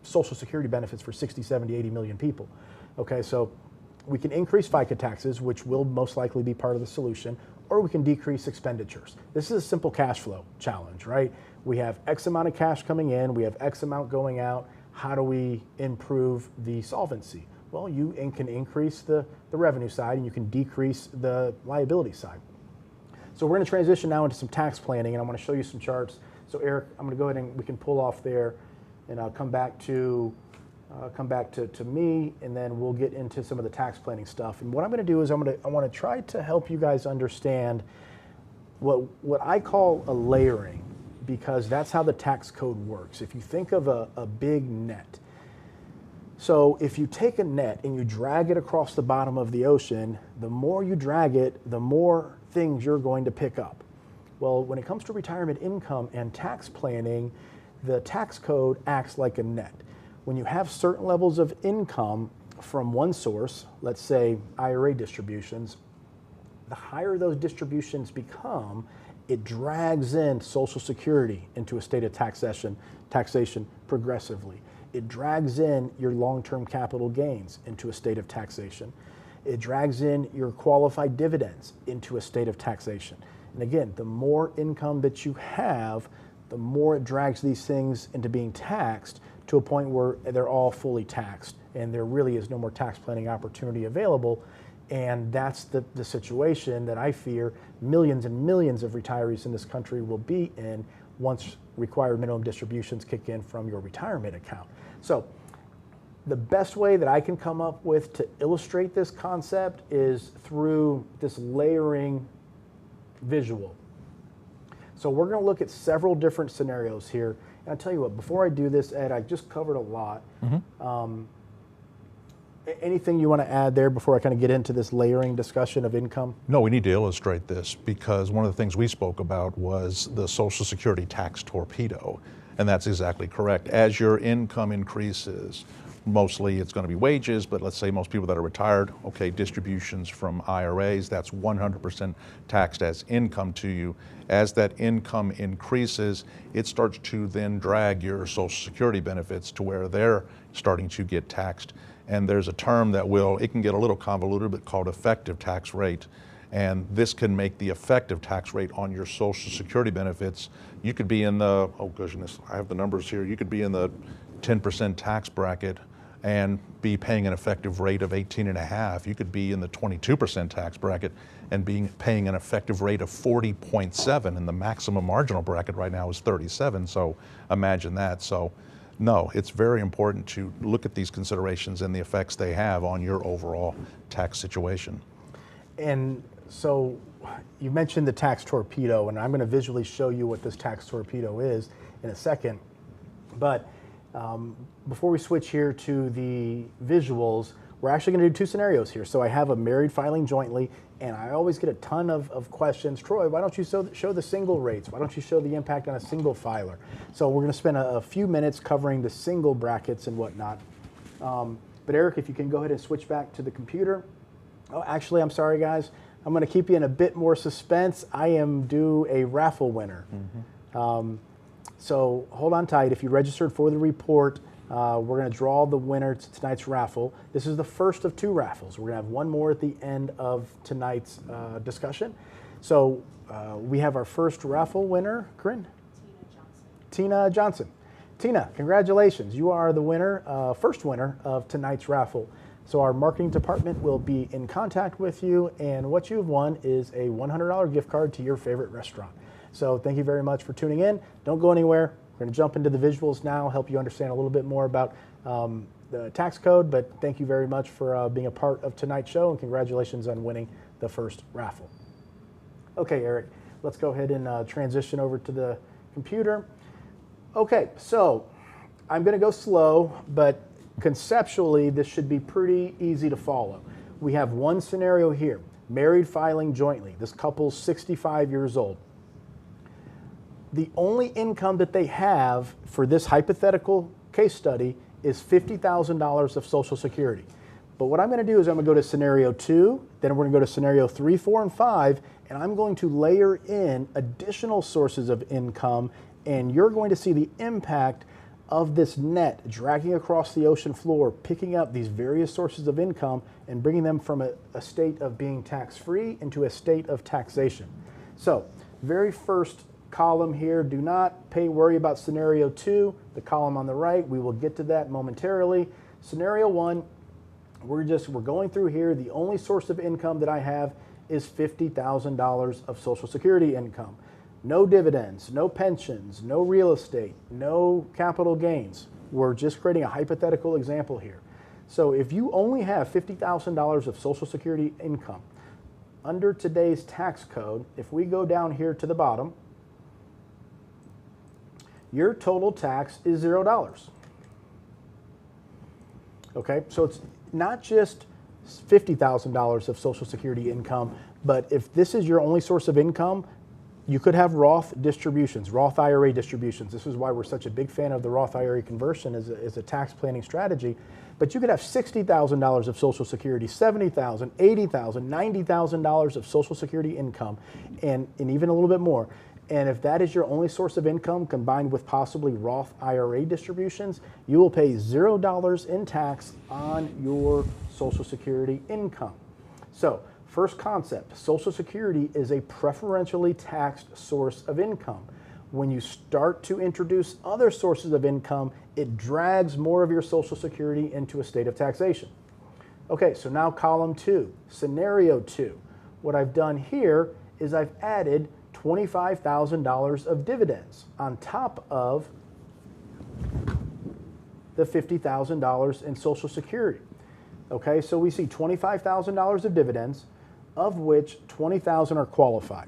Social Security benefits for 60, 70, 80 million people. Okay, so we can increase FICA taxes, which will most likely be part of the solution, or we can decrease expenditures. This is a simple cash flow challenge, right? We have X amount of cash coming in, we have X amount going out. How do we improve the solvency? Well, you can increase the revenue side and you can decrease the liability side. So we're going to transition now into some tax planning, and I want to show you some charts. So Eric, I'm going to go ahead and we can pull off there, and I'll come back to me, and then we'll get into some of the tax planning stuff. And what I'm going to do is I want to try to help you guys understand what I call a layering, because that's how the tax code works. If you think of a big net, so if you take a net and you drag it across the bottom of the ocean, the more you drag it, the more things you're going to pick up. Well, when it comes to retirement income and tax planning, the tax code acts like a net. When you have certain levels of income from one source, let's say IRA distributions, the higher those distributions become, it drags in Social Security into a state of taxation progressively. It drags in your long-term capital gains into a state of taxation. It drags in your qualified dividends into a state of taxation. And again, the more income that you have, the more it drags these things into being taxed to a point where they're all fully taxed and there really is no more tax planning opportunity available. And that's the situation that I fear millions and millions of retirees in this country will be in once required minimum distributions kick in from your retirement account. So the best way that I can come up with to illustrate this concept is through this layering visual. So we're going to look at several different scenarios here. And I'll tell you what, before I do this, Ed, I just covered a lot. Anything you want to add there before I kind of get into this layering discussion of income? No, we need to illustrate this because one of the things we spoke about was the Social Security tax torpedo, and that's exactly correct. As your income increases, mostly it's going to be wages, but let's say most people that are retired, okay, distributions from IRAs, that's 100% taxed as income to you. As that income increases, it starts to then drag your Social Security benefits to where they're starting to get taxed. And there's a term that it can get a little convoluted, but called effective tax rate. And this can make the effective tax rate on your Social Security benefits. You could be in the, oh goodness, I have the numbers here. You could be in the 10% tax bracket and be paying an effective rate of 18.5. You could be in the 22% tax bracket and paying an effective rate of 40.7, and the maximum marginal bracket right now is 37. So imagine that. So no, it's very important to look at these considerations and the effects they have on your overall tax situation. And so you mentioned the tax torpedo, and I'm going to visually show you what this tax torpedo is in a second. But before we switch here to the visuals, we're actually going to do two scenarios here. So I have a married filing jointly, and I always get a ton of questions. Troy, why don't you show the single rates? Why don't you show the impact on a single filer? So we're going to spend a few minutes covering the single brackets and whatnot. But Eric, if you can go ahead and switch back to the computer. Oh, actually, I'm sorry, guys. I'm going to keep you in a bit more suspense. I am due a raffle winner. So hold on tight. If you registered for the report, we're going to draw the winner to tonight's raffle. This is the first of two raffles. We're going to have one more at the end of tonight's discussion. So we have our first raffle winner, Corinne? Tina Johnson. Tina, congratulations. You are the winner, first winner of tonight's raffle. So our marketing department will be in contact with you, and what you've won is a $100 gift card to your favorite restaurant. So thank you very much for tuning in. Don't go anywhere. We're going to jump into the visuals now, help you understand a little bit more about the tax code, but thank you very much for being a part of tonight's show, and congratulations on winning the first raffle. Okay, Eric, let's go ahead and transition over to the computer. Okay, so I'm going to go slow, but conceptually, this should be pretty easy to follow. We have one scenario here, married filing jointly. This couple's 65 years old. The only income that they have for this hypothetical case study is $50,000 of Social Security. But what I'm going to do is I'm going to go to scenario 2, then we're going to go to scenario 3, 4, and 5, and I'm going to layer in additional sources of income, and you're going to see the impact of this net dragging across the ocean floor, picking up these various sources of income and bringing them from a state of being tax-free into a state of taxation. So, very first column here, do not worry about scenario 2, the column on the right. We will get to that momentarily. Scenario 1, we're going through here. The only source of income that I have is $50,000 of Social Security income. No dividends, no pensions, no real estate, no capital gains. We're just creating a hypothetical example here. So if you only have $50,000 of Social Security income, under today's tax code, if we go down here to the bottom, your total tax is $0. Okay, so it's not just $50,000 of Social Security income, but if this is your only source of income, you could have Roth distributions, Roth IRA distributions. This is why we're such a big fan of the Roth IRA conversion as a tax planning strategy. But you could have $60,000 of Social Security, $70,000, $80,000, $90,000 of Social Security income, and even a little bit more. And if that is your only source of income combined with possibly Roth IRA distributions, you will pay $0 in tax on your Social Security income. So, first concept, Social Security is a preferentially taxed source of income. When you start to introduce other sources of income, it drags more of your Social Security into a state of taxation. Okay, so now column 2, scenario 2. What I've done here is I've added $25,000 of dividends on top of the $50,000 in Social Security. Okay, so we see $25,000 of dividends, of which $20,000 are qualified.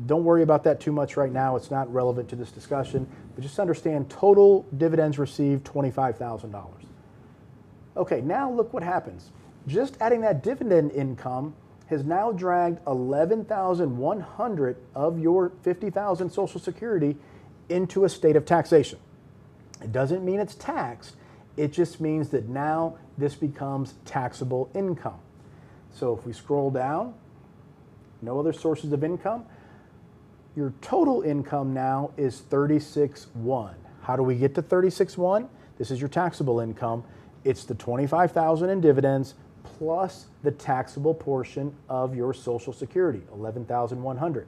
Don't worry about that too much right now. It's not relevant to this discussion, but just understand total dividends received, $25,000. Okay, now look what happens. Just adding that dividend income has now dragged $11,100 of your $50,000 Social Security into a state of taxation. It doesn't mean it's taxed. It just means that now this becomes taxable income. So if we scroll down, no other sources of income, your total income now is $36,100. How do we get to $36,100? This is your taxable income. It's the $25,000 in dividends plus the taxable portion of your Social Security, $11,100.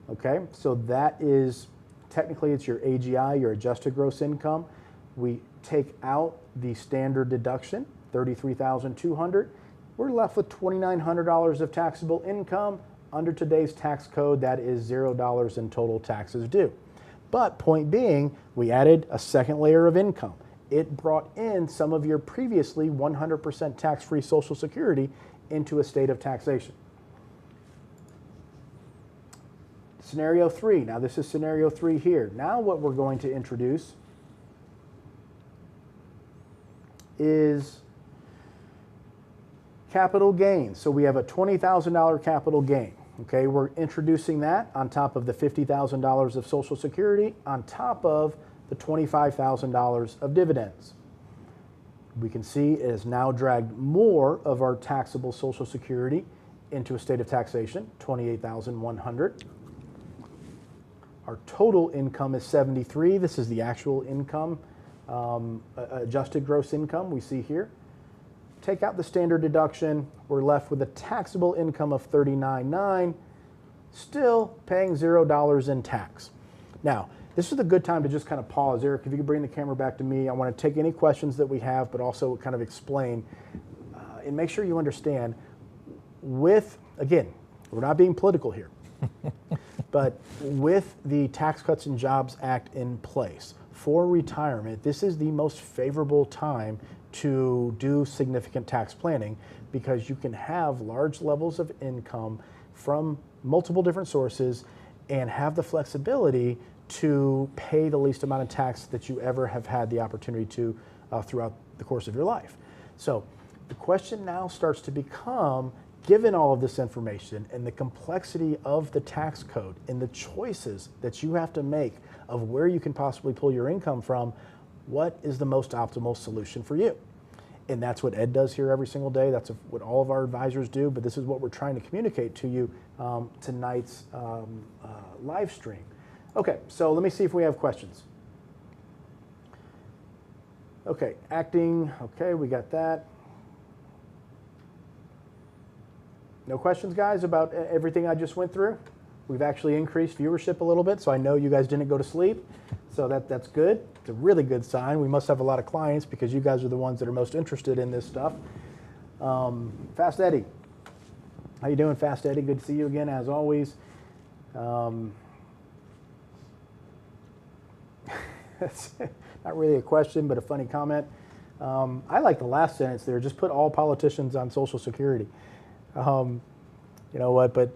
Okay, so that is, technically it's your AGI, your adjusted gross income. We take out the standard deduction, $33,200. We're left with $2,900 of taxable income. Under today's tax code, that is $0 in total taxes due. But point being, we added a second layer of income. It brought in some of your previously 100% tax-free Social Security into a state of taxation. Scenario 3, now this is scenario 3 here. Now what we're going to introduce is capital gains. So we have a $20,000 capital gain. Okay, we're introducing that on top of the $50,000 of Social Security, on top of the $25,000 of dividends. We can see it has now dragged more of our taxable Social Security into a state of taxation, $28,100. Our total income is $73,000. This is the actual income, adjusted gross income we see here. Take out the standard deduction, we're left with a taxable income of $39,900, still paying $0 in tax. Now, this is a good time to just kind of pause. Eric, if you could bring the camera back to me, I want to take any questions that we have, but also kind of explain and make sure you understand with, again, we're not being political here, but with the Tax Cuts and Jobs Act in place for retirement, this is the most favorable time to do significant tax planning because you can have large levels of income from multiple different sources and have the flexibility to pay the least amount of tax that you ever have had the opportunity to throughout the course of your life. So the question now starts to become, given all of this information and the complexity of the tax code and the choices that you have to make of where you can possibly pull your income from, what is the most optimal solution for you? And that's what Ed does here every single day. That's what all of our advisors do, but this is what we're trying to communicate to you tonight's live stream. Okay, so let me see if we have questions. Okay, acting, okay, we got that. No questions, guys, about everything I just went through? We've actually increased viewership a little bit, so I know you guys didn't go to sleep. So that's good. It's a really good sign. We must have a lot of clients because you guys are the ones that are most interested in this stuff. Fast Eddie. How you doing, Fast Eddie? Good to see you again, as always. That's not really a question, but a funny comment. I like the last sentence there. Just put all politicians on Social Security. You know what? But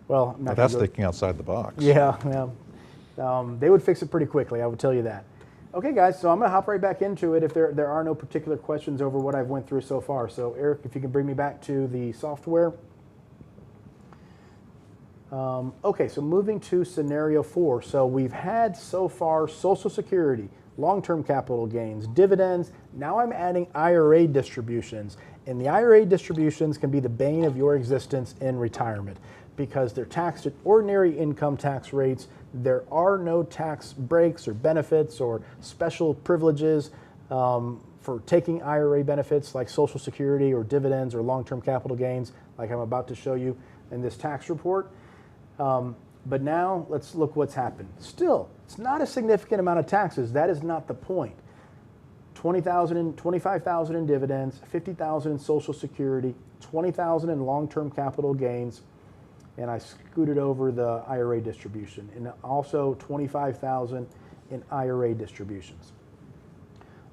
well, I'm not That's gonna go, thinking outside the box. yeah, they would fix it pretty quickly. I would tell you that. Okay, guys. So I'm going to hop right back into it. If there are no particular questions over what I've went through so far. So Eric, if you can bring me back to the software. Okay, so moving to scenario 4. So we've had so far Social Security, long-term capital gains, dividends. Now I'm adding IRA distributions. And the IRA distributions can be the bane of your existence in retirement because they're taxed at ordinary income tax rates. There are no tax breaks or benefits or special privileges for taking IRA benefits like Social Security or dividends or long-term capital gains like I'm about to show you in this tax report. But now let's look what's happened. Still, it's not a significant amount of taxes. That is not the point. $20,000 and $25,000 in dividends, $50,000 in Social Security, $20,000 in long-term capital gains, and I scooted over the IRA distribution, and also $25,000 in IRA distributions.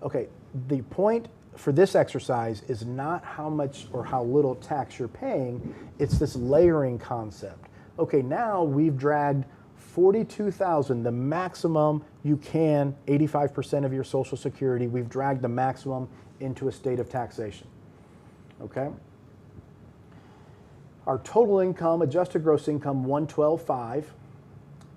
Okay, the point for this exercise is not how much or how little tax you're paying, it's this layering concept. Okay, now we've dragged $42,000, the maximum you can, 85% of your Social Security, we've dragged the maximum into a state of taxation, okay? Our total income, adjusted gross income, $112,500.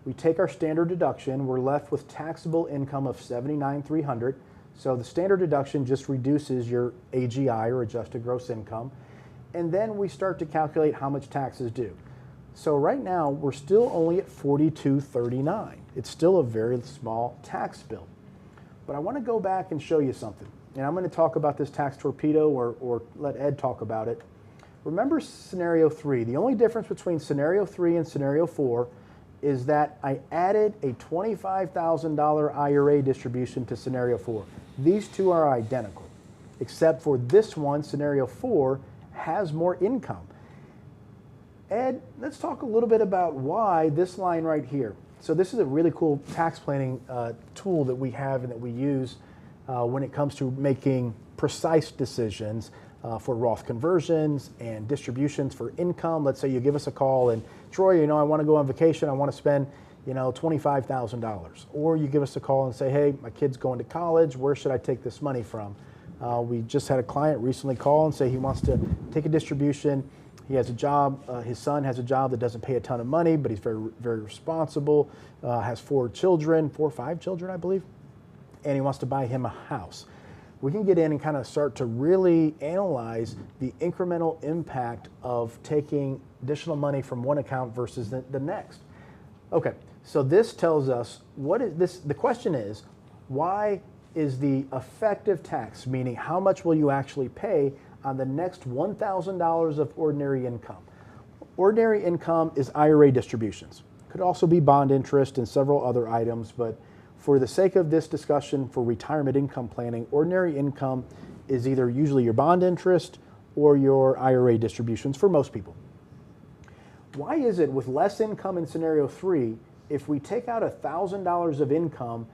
We take our standard deduction, we're left with taxable income of $79,300. So the standard deduction just reduces your AGI, or adjusted gross income, and then we start to calculate how much tax is due. So right now, we're still only at $42.39. It's still a very small tax bill. But I want to go back and show you something. And I'm going to talk about this tax torpedo or let Ed talk about it. Remember scenario 3. The only difference between scenario 3 and scenario 4 is that I added a $25,000 IRA distribution to scenario 4. These two are identical, except for this one, scenario 4, has more income. Ed, let's talk a little bit about why this line right here. So this is a really cool tax planning tool that we have and that we use when it comes to making precise decisions for Roth conversions and distributions for income. Let's say you give us a call and, Troy, I want to go on vacation. I want to spend, $25,000. Or you give us a call and say, hey, my kid's going to college. Where should I take this money from? We just had a client recently call and say he wants to take a distribution. He has a job, his son has a job that doesn't pay a ton of money, but he's very, very responsible, has 4 or 5 children, I believe, and he wants to buy him a house. We can get in and kind of start to really analyze the incremental impact of taking additional money from one account versus the next. Okay, so this tells us, what is this? The question is, why is the effective tax, meaning how much will you actually pay on the next $1,000 of ordinary income? Ordinary income is IRA distributions. Could also be bond interest and several other items, but for the sake of this discussion for retirement income planning, ordinary income is either usually your bond interest or your IRA distributions for most people. Why is it with less income in scenario 3, if we take out $1,000 of income,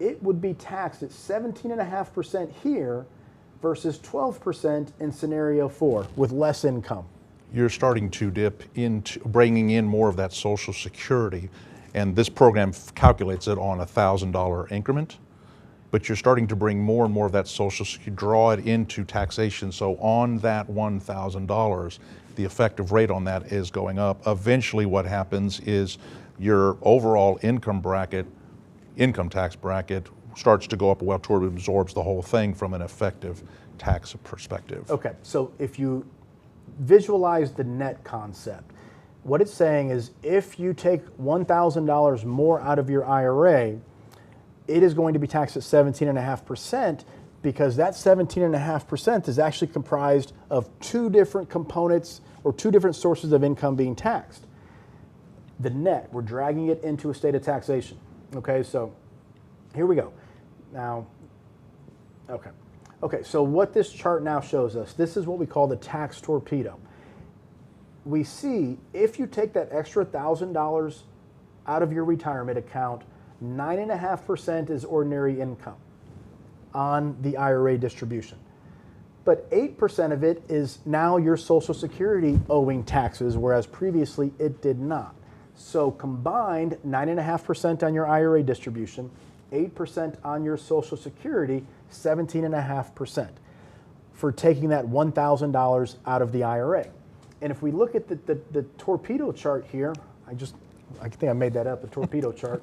it would be taxed at 17.5% here versus 12% in scenario 4 with less income? You're starting to dip into bringing in more of that Social Security, and this program calculates it on a $1,000 increment, but you're starting to bring more and more of that Social Security, draw it into taxation. So on that $1,000, the effective rate on that is going up. Eventually what happens is your overall income tax bracket starts to go up well toward it absorbs the whole thing from an effective tax perspective. Okay, so if you visualize the net concept, what it's saying is if you take $1,000 more out of your IRA, it is going to be taxed at 17.5% because that 17.5% is actually comprised of 2 different components or 2 different sources of income being taxed. The net, we're dragging it into a state of taxation. Okay, so here we go. Now, okay, so what this chart now shows us, this is what we call the tax torpedo. We see if you take that extra $1,000 out of your retirement account, 9.5% is ordinary income on the IRA distribution. But 8% of it is now your Social Security owing taxes, whereas previously it did not. So combined, 9.5% on your IRA distribution, 8% on your Social Security, 17.5% for taking that $1,000 out of the IRA. And if we look at the torpedo chart here, I think I made that up, the torpedo chart.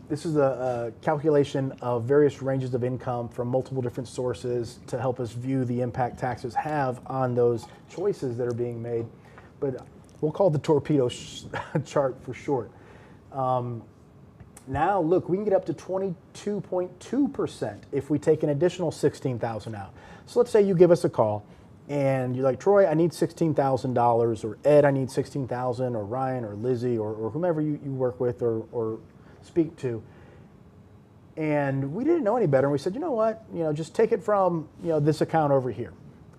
This is a calculation of various ranges of income from multiple different sources to help us view the impact taxes have on those choices that are being made. But we'll call it the torpedo chart for short. Now look, we can get up to 22.2% if we take an additional $16,000 out. So let's say you give us a call and you're like, Troy, I need $16,000, or Ed, I need $16,000, or Ryan, or Lizzie, or whomever you work with or speak to. And we didn't know any better, and we said, you know what, just take it from this account over here.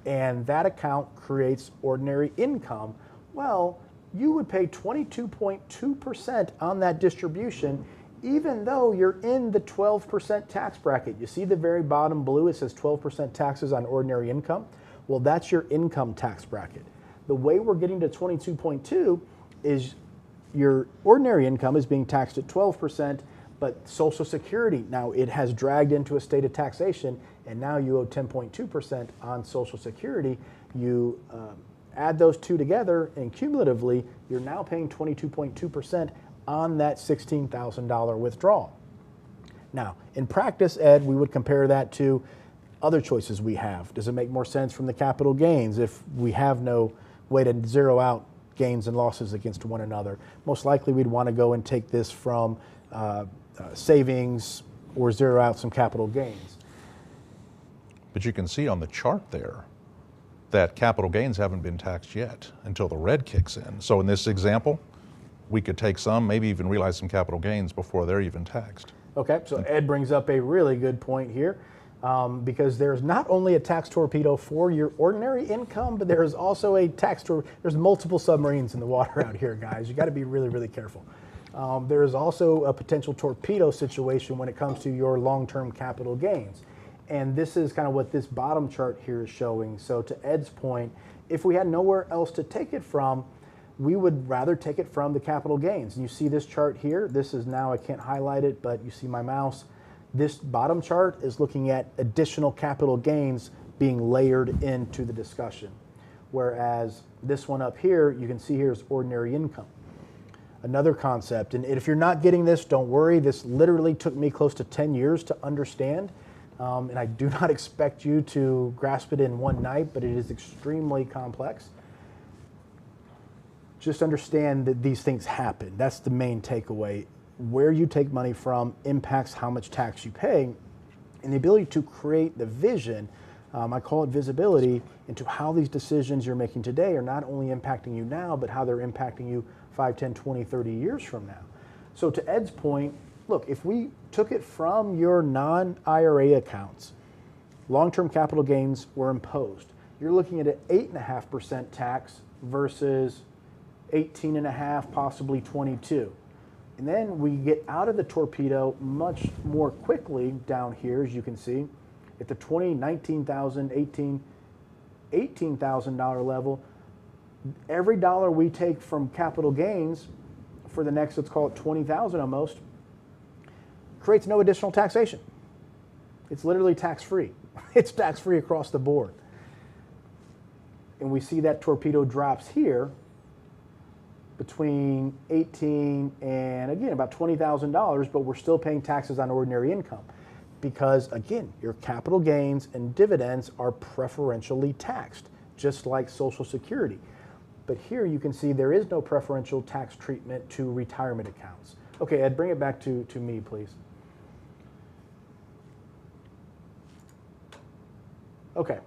And that account creates ordinary income. Well, you would pay 22.2% on that distribution, even though you're in the 12% tax bracket. You see the very bottom blue, it says 12% taxes on ordinary income. Well, that's your income tax bracket. The way we're getting to 22.2 is your ordinary income is being taxed at 12%, but Social Security, now it has dragged into a state of taxation, and now you owe 10.2% on Social Security. You add those two together, and cumulatively, you're now paying 22.2% on that $16,000 withdrawal. Now, in practice, Ed, we would compare that to other choices we have. Does it make more sense from the capital gains if we have no way to zero out gains and losses against one another? Most likely we'd want to go and take this from savings or zero out some capital gains. But you can see on the chart there that capital gains haven't been taxed yet until the red kicks in. So in this example, we could take some, maybe even realize some capital gains before they're even taxed. Okay, so Ed brings up a really good point here. Because there's not only a tax torpedo for your ordinary income, but there's also a there's multiple submarines in the water out here, guys. You got to be really, really careful. There is also a potential torpedo situation when it comes to your long-term capital gains. And this is kind of what this bottom chart here is showing. So to Ed's point, if we had nowhere else to take it from, we would rather take it from the capital gains. And you see this chart here. This is now, I can't highlight it, but you see my mouse. This bottom chart is looking at additional capital gains being layered into the discussion. Whereas this one up here, you can see here is ordinary income. Another concept, and if you're not getting this, don't worry. This literally took me close to 10 years to understand. And I do not expect you to grasp it in one night, but it is extremely complex. Just understand that these things happen. That's the main takeaway. Where you take money from impacts how much tax you pay, and the ability to create the vision, I call it visibility, into how these decisions you're making today are not only impacting you now, but how they're impacting you 5, 10, 20, 30 years from now. So to Ed's point, look, if we took it from your non-IRA accounts, long-term capital gains were imposed. You're looking at an 8.5% tax versus 18.5%, possibly 22%. And then we get out of the torpedo much more quickly down here, as you can see, at the $19,000, $18,000 level. Every dollar we take from capital gains for the next, let's call it 20,000 almost, creates no additional taxation. It's literally tax-free. It's tax-free across the board. And we see that torpedo drops here between 18 and, again, about $20,000, but we're still paying taxes on ordinary income because, again, your capital gains and dividends are preferentially taxed, just like Social Security. But here you can see there is no preferential tax treatment to retirement accounts. Okay, Ed, bring it back to me, please. Okay,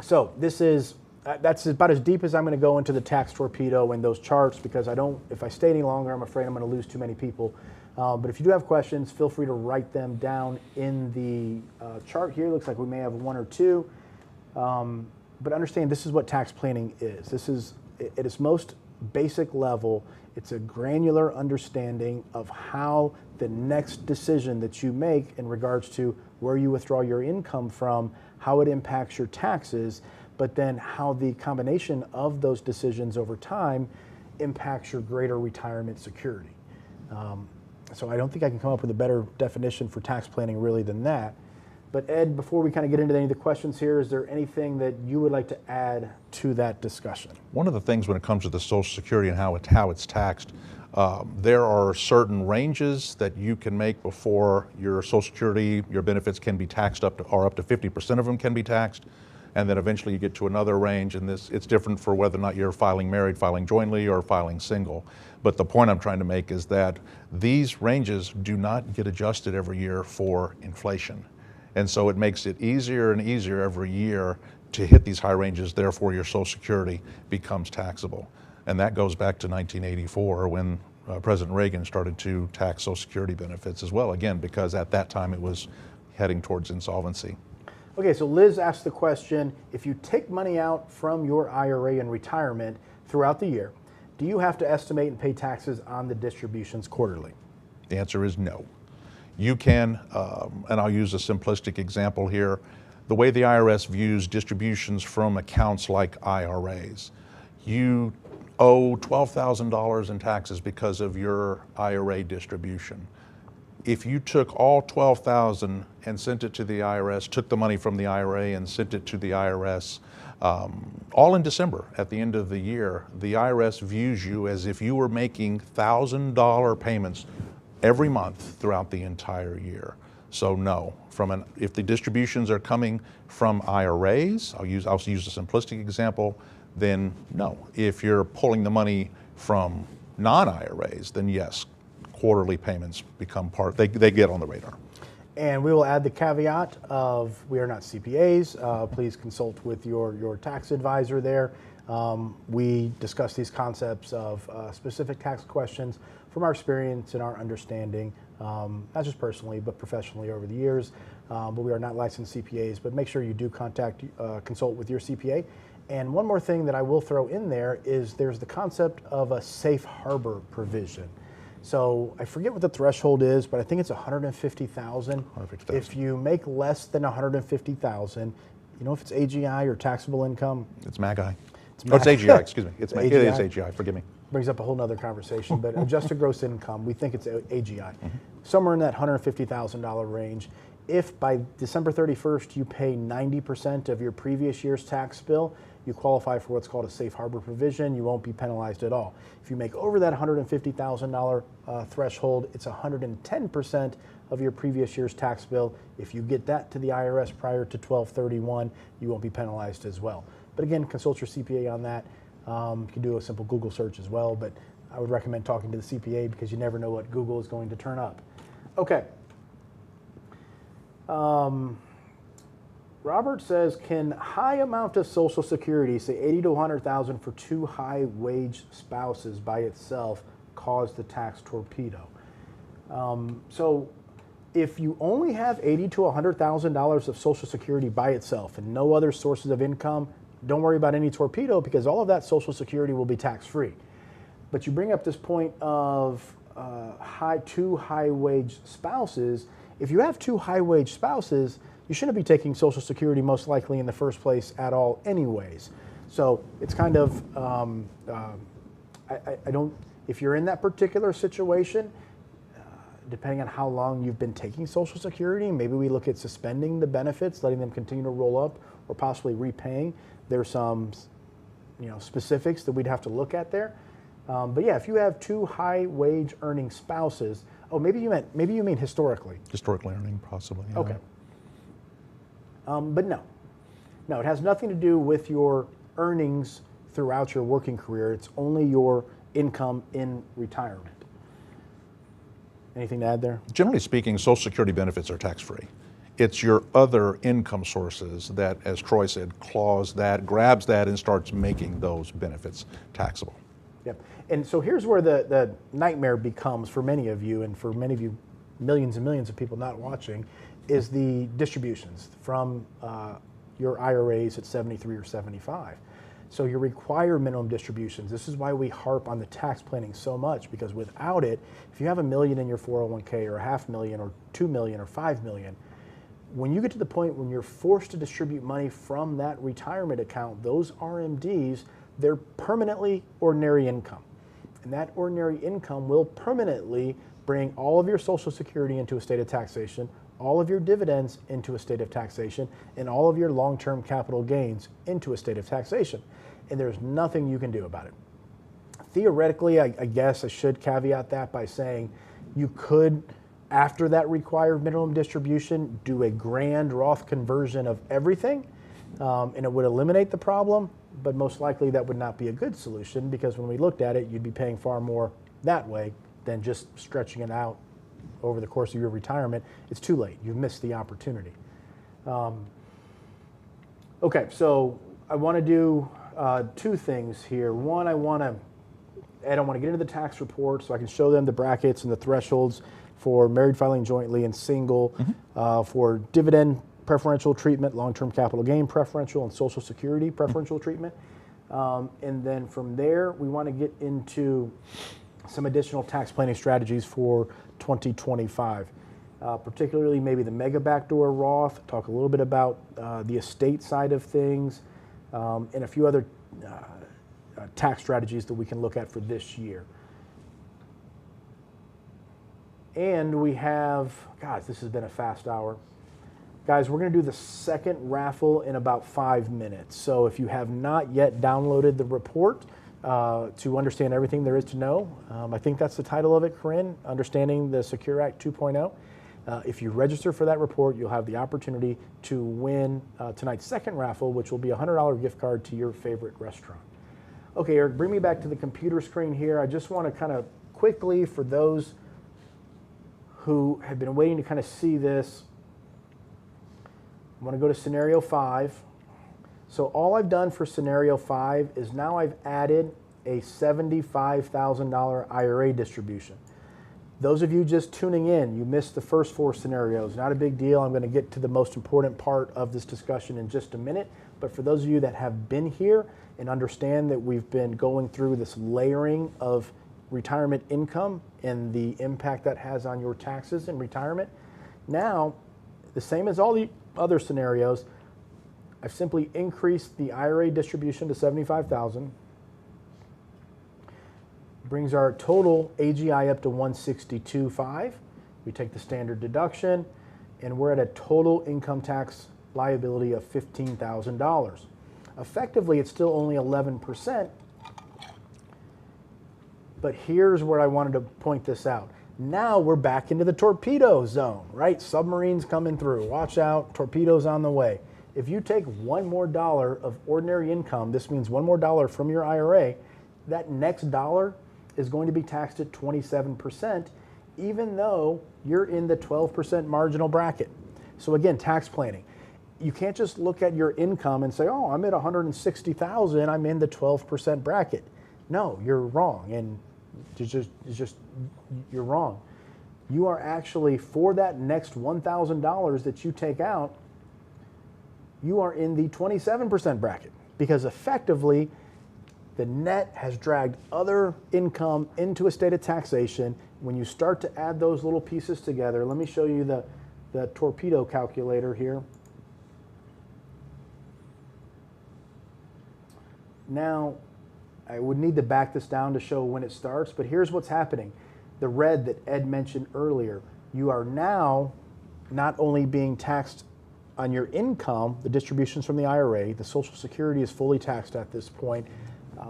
so this is that's about as deep as I'm going to go into the tax torpedo and those charts, because if I stay any longer, I'm afraid I'm going to lose too many people. But if you do have questions, feel free to write them down in the chart here. Looks like we may have one or two. But understand, this is what tax planning is. This is, at its most basic level. It's a granular understanding of how the next decision that you make in regards to where you withdraw your income from, how it impacts your taxes, but then how the combination of those decisions over time impacts your greater retirement security. So I don't think I can come up with a better definition for tax planning really than that. But Ed, before we kind of get into any of the questions here, is there anything that you would like to add to that discussion? One of the things when it comes to the Social Security and how it's taxed, there are certain ranges that you can make before your Social Security, your benefits can be taxed up to 50% of them can be taxed. And then eventually you get to another range, and it's different for whether or not you're filing married, filing jointly, or filing single. But the point I'm trying to make is that these ranges do not get adjusted every year for inflation. And so it makes it easier and easier every year to hit these high ranges, therefore your Social Security becomes taxable. And that goes back to 1984 when President Reagan started to tax Social Security benefits as well, again, because at that time it was heading towards insolvency. Okay, so Liz asked the question, if you take money out from your IRA in retirement throughout the year, do you have to estimate and pay taxes on the distributions quarterly? The answer is no. You can, and I'll use a simplistic example here, the way the IRS views distributions from accounts like IRAs. You owe $12,000 in taxes because of your IRA distribution. If you took all $12,000 and sent it to the IRS, took the money from the IRA and sent it to the IRS, all in December at the end of the year, the IRS views you as if you were making $1,000 payments every month throughout the entire year. So no, if the distributions are coming from IRAs, I'll use a simplistic example, then no. If you're pulling the money from non-IRAs, then yes, quarterly payments become they get on the radar. And we will add the caveat of we are not CPAs. Please consult with your tax advisor there. We discuss these concepts of specific tax questions from our experience and our understanding, not just personally, but professionally over the years. But we are not licensed CPAs, but make sure you do consult with your CPA. And one more thing that I will throw in there is there's the concept of a safe harbor provision. So I forget what the threshold is, but I think it's $150,000. If you make less than $150,000, you know if it's AGI or taxable income? It's MAGI. It's AGI, excuse me. It is AGI, forgive me. Brings up a whole nother conversation, but adjusted gross income, we think it's AGI. Somewhere in that $150,000 range. If by December 31st you pay 90% of your previous year's tax bill, you qualify for what's called a safe harbor provision. You won't be penalized at all. If you make over that $150,000 threshold, it's 110% of your previous year's tax bill. If you get that to the IRS prior to 12/31, you won't be penalized as well. But again, consult your CPA on that. You can do a simple Google search as well, but I would recommend talking to the CPA because you never know what Google is going to turn up. Okay. Robert says, can high amount of Social Security, say 80 to 100,000 for two high wage spouses by itself, cause the tax torpedo? So if you only have $80,000 to $100,000 of Social Security by itself and no other sources of income, don't worry about any torpedo because all of that Social Security will be tax-free. But you bring up this point of two high wage spouses. If you have two high wage spouses, you shouldn't be taking Social Security most likely in the first place at all anyways. So it's kind of, if you're in that particular situation, depending on how long you've been taking Social Security, maybe we look at suspending the benefits, letting them continue to roll up, or possibly repaying. There's some specifics that we'd have to look at there. But yeah, if you have two high wage earning spouses, maybe you mean historically. Historically earning, possibly. Yeah. Okay. But no, it has nothing to do with your earnings throughout your working career. It's only your income in retirement. Anything to add there? Generally speaking, Social Security benefits are tax-free. It's your other income sources that, as Troy said, grabs that and starts making those benefits taxable. Yep. And so here's where the nightmare becomes for many of you, and for many of you, millions and millions of people not watching, is the distributions from your IRAs at 73 or 75. So your required minimum distributions, this is why we harp on the tax planning so much, because without it, if you have $1 million in your 401k or $500,000 or $2 million or $5 million, when you get to the point when you're forced to distribute money from that retirement account, those RMDs, they're permanently ordinary income. And that ordinary income will permanently bring all of your Social Security into a state of taxation, all of your dividends into a state of taxation, and all of your long-term capital gains into a state of taxation. And there's nothing you can do about it. Theoretically, I guess I should caveat that by saying you could, after that required minimum distribution, do a grand Roth conversion of everything, and it would eliminate the problem, but most likely that would not be a good solution, because when we looked at it, you'd be paying far more that way than just stretching it out over the course of your retirement. It's too late. You've missed the opportunity. Okay, so I want to do two things here. One, I want to get into the tax report so I can show them the brackets and the thresholds for married filing jointly and single, for dividend preferential treatment, long-term capital gain preferential, and Social Security preferential treatment. And then from there, we want to get into some additional tax planning strategies for 2025, particularly maybe the mega backdoor Roth, talk a little bit about the estate side of things, and a few other tax strategies that we can look at for this year. And we have, guys, this has been a fast hour. Guys, we're going to do the second raffle in about 5 minutes. So if you have not yet downloaded the report to understand everything there is to know, I think that's the title of it, Corinne, Understanding the Secure Act 2.0. If you register for that report, you'll have the opportunity to win tonight's second raffle, which will be a $100 gift card to your favorite restaurant. Okay, Eric, bring me back to the computer screen here. I just want to kind of quickly, for those who have been waiting to kind of see this, I want to go to scenario 5. So all I've done for scenario 5 is now I've added a $75,000 IRA distribution. Those of you just tuning in, you missed the first 4 scenarios. Not a big deal. I'm going to get to the most important part of this discussion in just a minute. But for those of you that have been here and understand that we've been going through this layering of retirement income and the impact that has on your taxes in retirement, now, the same as all the other scenarios, I've simply increased the IRA distribution to $75,000. Brings our total AGI up to $162,500. We take the standard deduction, and we're at a total income tax liability of $15,000. Effectively, it's still only 11%, but here's where I wanted to point this out. Now we're back into the torpedo zone, right? Submarines coming through. Watch out, torpedoes on the way. If you take $1 more of ordinary income, this means $1 more from your IRA, that next dollar is going to be taxed at 27%, even though you're in the 12% marginal bracket. So again, tax planning. You can't just look at your income and say, oh, I'm at $160,000, I'm in the 12% bracket. No, you're wrong, and you're wrong. You are actually, for that next $1,000 that you take out, you are in the 27% bracket, because effectively the net has dragged other income into a state of taxation. When you start to add those little pieces together, let me show you the torpedo calculator here. Now, I would need to back this down to show when it starts, but here's what's happening. The red that Ed mentioned earlier, you are now not only being taxed on your income, the distributions from the IRA, the Social Security is fully taxed at this point,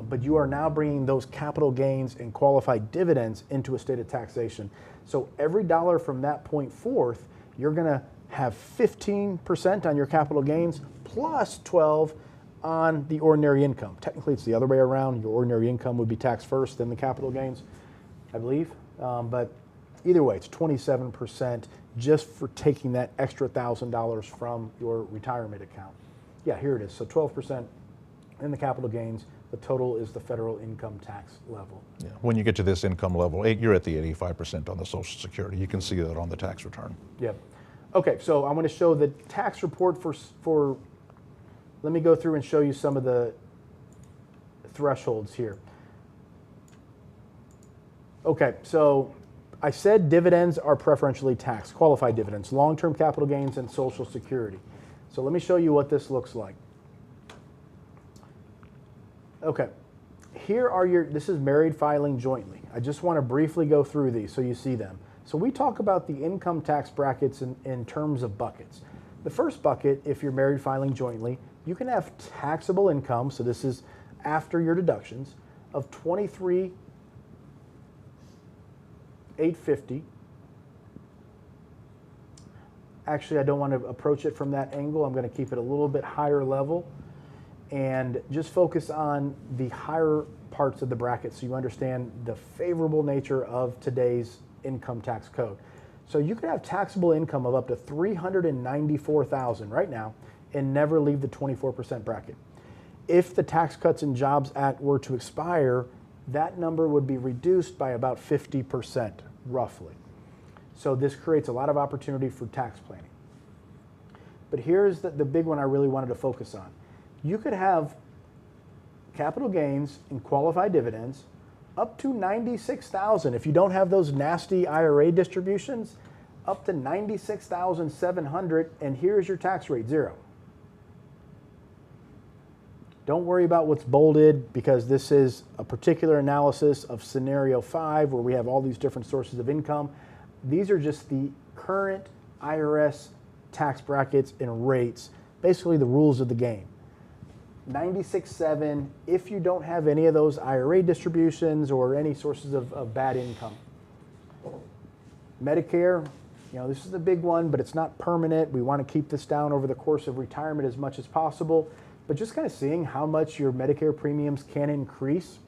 but you are now bringing those capital gains and qualified dividends into a state of taxation. So every dollar from that point forth, you're going to have 15% on your capital gains plus 12 on the ordinary income. Technically, it's the other way around. Your ordinary income would be taxed first, then the capital gains, I believe. But either way, it's 27% just for taking that extra $1,000 from your retirement account. Yeah, here it is. So 12% in the capital gains. The total is the federal income tax level. Yeah. When you get to this income level, you're at the 85% on the Social Security. You can see that on the tax return. Yep. Okay, so I'm going to show the tax report for let me go through and show you some of the thresholds here. Okay, so I said dividends are preferentially taxed, qualified dividends, long-term capital gains, and Social Security. So let me show you what this looks like. Okay, here are this is married filing jointly. I just want to briefly go through these so you see them. So we talk about the income tax brackets in terms of buckets. The first bucket, if you're married filing jointly, you can have taxable income, so this is after your deductions, of $23,850. Actually, I don't want to approach it from that angle. I'm going to keep it a little bit higher level and just focus on the higher parts of the bracket so you understand the favorable nature of today's income tax code. So you could have taxable income of up to $394,000 right now and never leave the 24% bracket. If the Tax Cuts and Jobs Act were to expire, that number would be reduced by about 50%, roughly. So this creates a lot of opportunity for tax planning. But here's the big one I really wanted to focus on. You could have capital gains and qualified dividends up to $96,000. If you don't have those nasty IRA distributions, up to $96,700, and here's your tax rate, 0. Don't worry about what's bolded because this is a particular analysis of scenario 5 where we have all these different sources of income. These are just the current IRS tax brackets and rates, basically the rules of the game. 96.7 if you don't have any of those IRA distributions or any sources of bad income. Medicare, this is a big one, but it's not permanent. We want to keep this down over the course of retirement as much as possible. But just kind of seeing how much your Medicare premiums can increase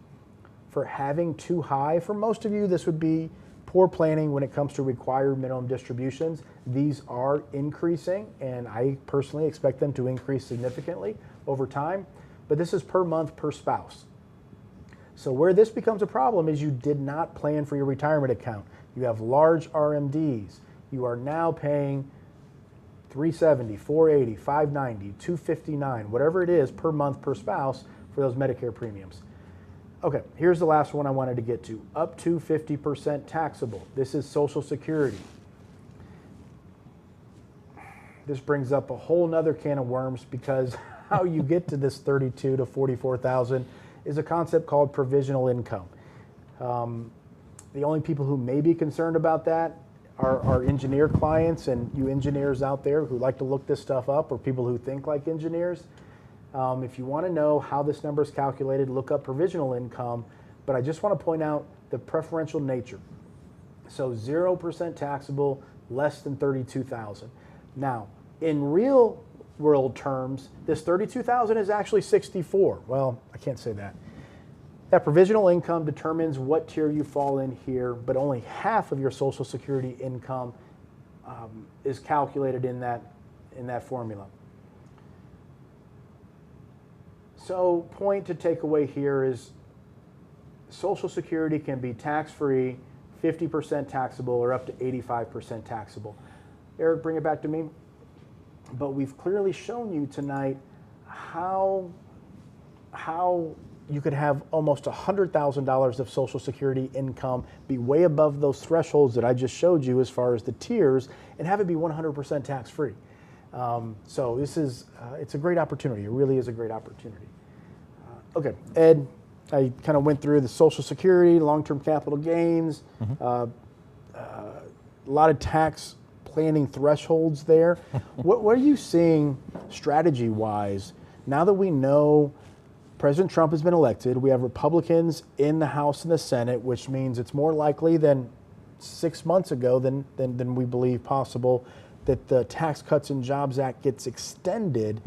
for having too high. For most of you, this would be poor planning when it comes to required minimum distributions. These are increasing, and I personally expect them to increase significantly over time. But this is per month per spouse. So where this becomes a problem is you did not plan for your retirement account. You have large RMDs. You are now paying $370, $480, $590, $259, whatever it is per month per spouse for those Medicare premiums. Okay, here's the last one I wanted to get to. Up to 50% taxable. This is Social Security. This brings up a whole nother can of worms because how you get to this $32,000 to $44,000 is a concept called provisional income. The only people who may be concerned about that are our engineer clients and you engineers out there who like to look this stuff up, or people who think like engineers. If you want to know how this number is calculated, look up provisional income, but I just want to point out the preferential nature. So 0% taxable, less than $32,000. Now, in real world terms, this $32,000 is actually $64,000. Well, I can't say that. That provisional income determines what tier you fall in here, but only half of your Social Security income is calculated in that formula. So, point to take away here is Social Security can be tax-free, 50% taxable, or up to 85% taxable. Eric, bring it back to me. But we've clearly shown you tonight how you could have almost $100,000 of Social Security income be way above those thresholds that I just showed you as far as the tiers, and have it be 100% tax-free. So this is, it's a great opportunity. It really is a great opportunity. Okay, Ed, I kind of went through the Social Security, long-term capital gains, a lot of tax planning thresholds there. What are you seeing strategy-wise now that we know President Trump has been elected? We have Republicans in the House and the Senate, which means it's more likely than 6 months ago than we believe possible that the Tax Cuts and Jobs Act gets extended.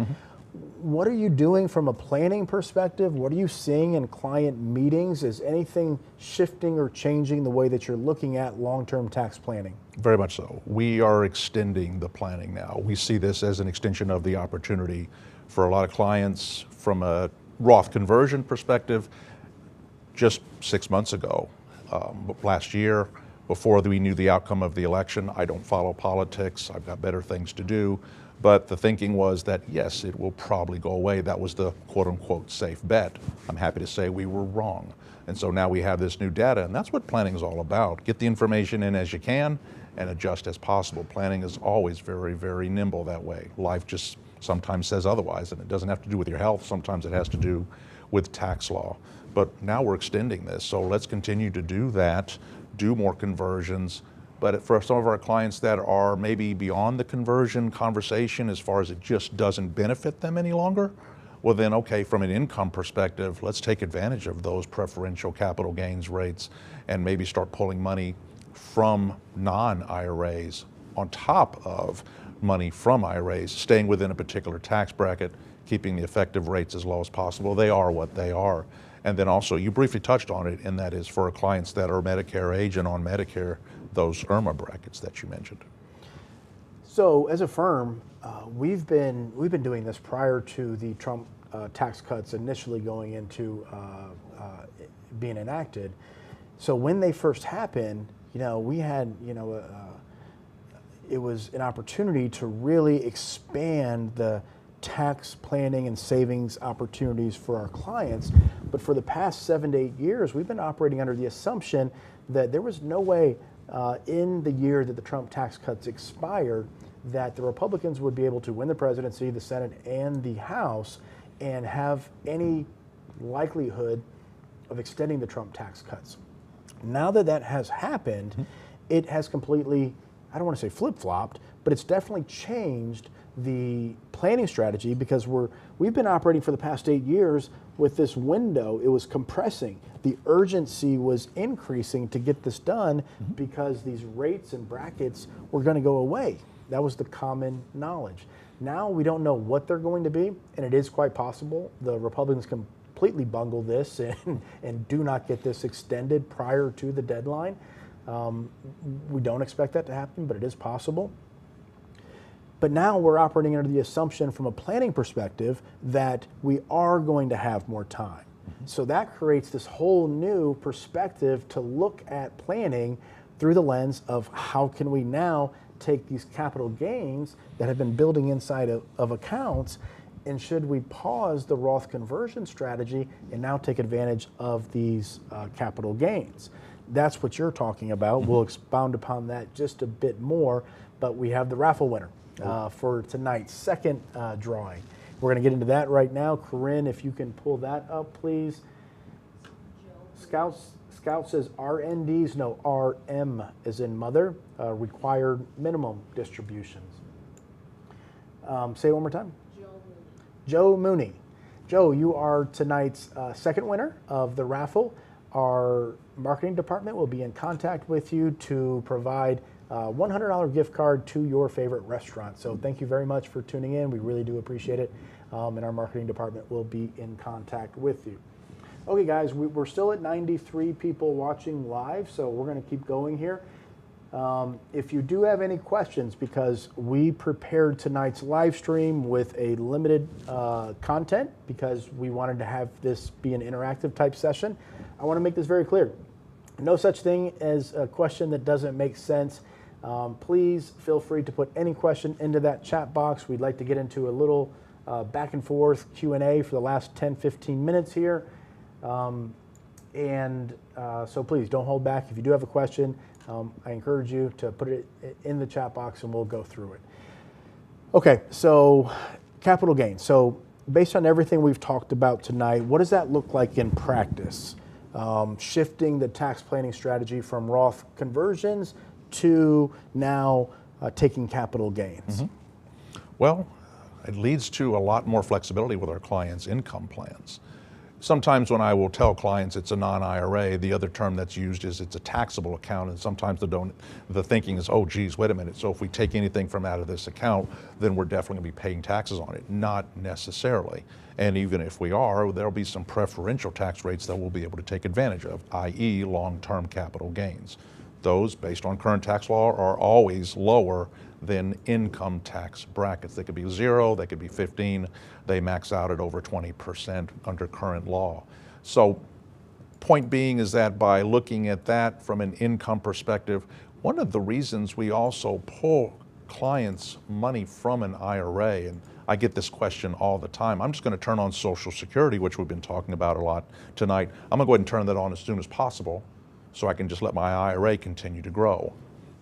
What are you doing from a planning perspective? What are you seeing in client meetings? Is anything shifting or changing the way that you're looking at long-term tax planning? Very much so. We are extending the planning now. We see this as an extension of the opportunity for a lot of clients from a Roth conversion perspective. Just 6 months ago, last year, before we knew the outcome of the election, I don't follow politics. I've got better things to do. But the thinking was that, yes, it will probably go away. That was the quote-unquote safe bet. I'm happy to say we were wrong. And so now we have this new data, and that's what planning is all about. Get the information in as you can and adjust as possible. Planning is always very, very nimble that way. Life just sometimes says otherwise, and it doesn't have to do with your health. Sometimes it has to do with tax law. But now we're extending this, so let's continue to do that, do more conversions. But for some of our clients that are maybe beyond the conversion conversation as far as it just doesn't benefit them any longer, well then, okay, from an income perspective, let's take advantage of those preferential capital gains rates and maybe start pulling money from non-IRAs on top of money from IRAs, staying within a particular tax bracket, keeping the effective rates as low as possible. They are what they are. And then also, you briefly touched on it, and that is for clients that are Medicare age and on Medicare, those IRMA brackets that you mentioned. So as a firm, we've been doing this prior to the Trump tax cuts initially going into being enacted. So when they first happened, we had, it was an opportunity to really expand the tax planning and savings opportunities for our clients. But for the past 7 to 8 years, we've been operating under the assumption that there was no way in the year that the Trump tax cuts expired that the Republicans would be able to win the presidency, the Senate, and the House and have any likelihood of extending the Trump tax cuts. Now that that has happened, it has completely, I don't want to say flip-flopped, but it's definitely changed the planning strategy because we've been operating for the past 8 years with this window. It was compressing. The urgency was increasing to get this done because these rates and brackets were going to go away. That was the common knowledge. Now we don't know what they're going to be, and it is quite possible the Republicans completely bungle this and do not get this extended prior to the deadline. We don't expect that to happen, but it is possible. But now we're operating under the assumption from a planning perspective that we are going to have more time. So that creates this whole new perspective to look at planning through the lens of how can we now take these capital gains that have been building inside of accounts, and should we pause the Roth conversion strategy and now take advantage of these capital gains? That's what you're talking about. We'll expound upon that just a bit more, but we have the raffle winner for tonight's second drawing. We're going to get into that right now. Corinne, if you can pull that up, please. Scout says RNDs, no, RM as in mother, required minimum distributions. Say it one more time. Joe Mooney. Joe, you are tonight's second winner of the raffle. Our marketing department will be in contact with you to provide a $100 gift card to your favorite restaurant. So thank you very much for tuning in. We really do appreciate it. And our marketing department will be in contact with you. Okay, guys, we're still at 93 people watching live, so we're going to keep going here. If you do have any questions, because we prepared tonight's live stream with a limited content because we wanted to have this be an interactive type session, I want to make this very clear. No such thing as a question that doesn't make sense. Please feel free to put any question into that chat box. We'd like to get into a little back and forth Q&A for the last 10-15 minutes here. So please don't hold back. If you do have a question, I encourage you to put it in the chat box and we'll go through it. Okay, so capital gains. So based on everything we've talked about tonight, what does that look like in practice? Shifting the tax planning strategy from Roth conversions to now taking capital gains. Well, it leads to a lot more flexibility with our clients' income plans. Sometimes when I will tell clients it's a non-IRA, the other term that's used is it's a taxable account, and sometimes the thinking is, oh geez, wait a minute, so if we take anything from out of this account, then we're definitely going to be paying taxes on it. Not necessarily. And even if we are, there'll be some preferential tax rates that we'll be able to take advantage of, i.e. long-term capital gains. Those, based on current tax law, are always lower than income tax brackets. They could be 0, they could be 15, they max out at over 20% under current law. So point being is that by looking at that from an income perspective, one of the reasons we also pull clients money from an IRA, and I get this question all the time. I'm just going to turn on Social Security, which we've been talking about a lot tonight. I'm going to go ahead and turn that on as soon as possible so I can just let my IRA continue to grow.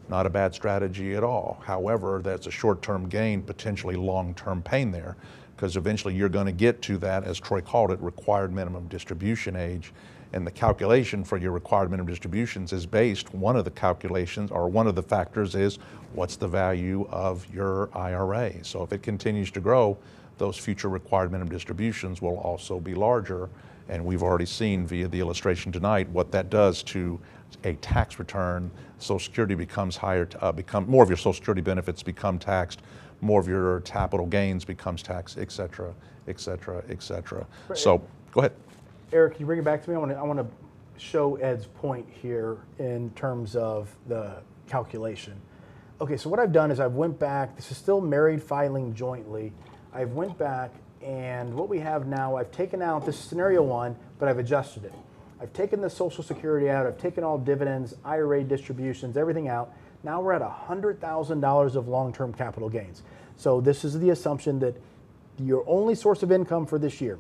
Not a bad strategy at all. However, that's a short-term gain, potentially long-term pain there, because eventually you're going to get to that, as Troy called it, required minimum distribution age. And the calculation for your required minimum distributions is based, one of the calculations, or one of the factors is, what's the value of your IRA? So if it continues to grow, those future required minimum distributions will also be larger. And we've already seen via the illustration tonight what that does to a tax return. Social Security becomes higher, more of your Social Security benefits become taxed, more of your capital gains becomes taxed, et cetera, et cetera, et cetera. So go ahead. Eric, can you bring it back to me? I want to show Ed's point here in terms of the calculation. Okay, so what I've done is I've went back, this is still married filing jointly. I've went back, and what we have now, I've taken out this scenario one, but I've adjusted it. I've taken the Social Security out, I've taken all dividends, IRA distributions, everything out. Now we're at $100,000 of long-term capital gains. So this is the assumption that your only source of income for this year.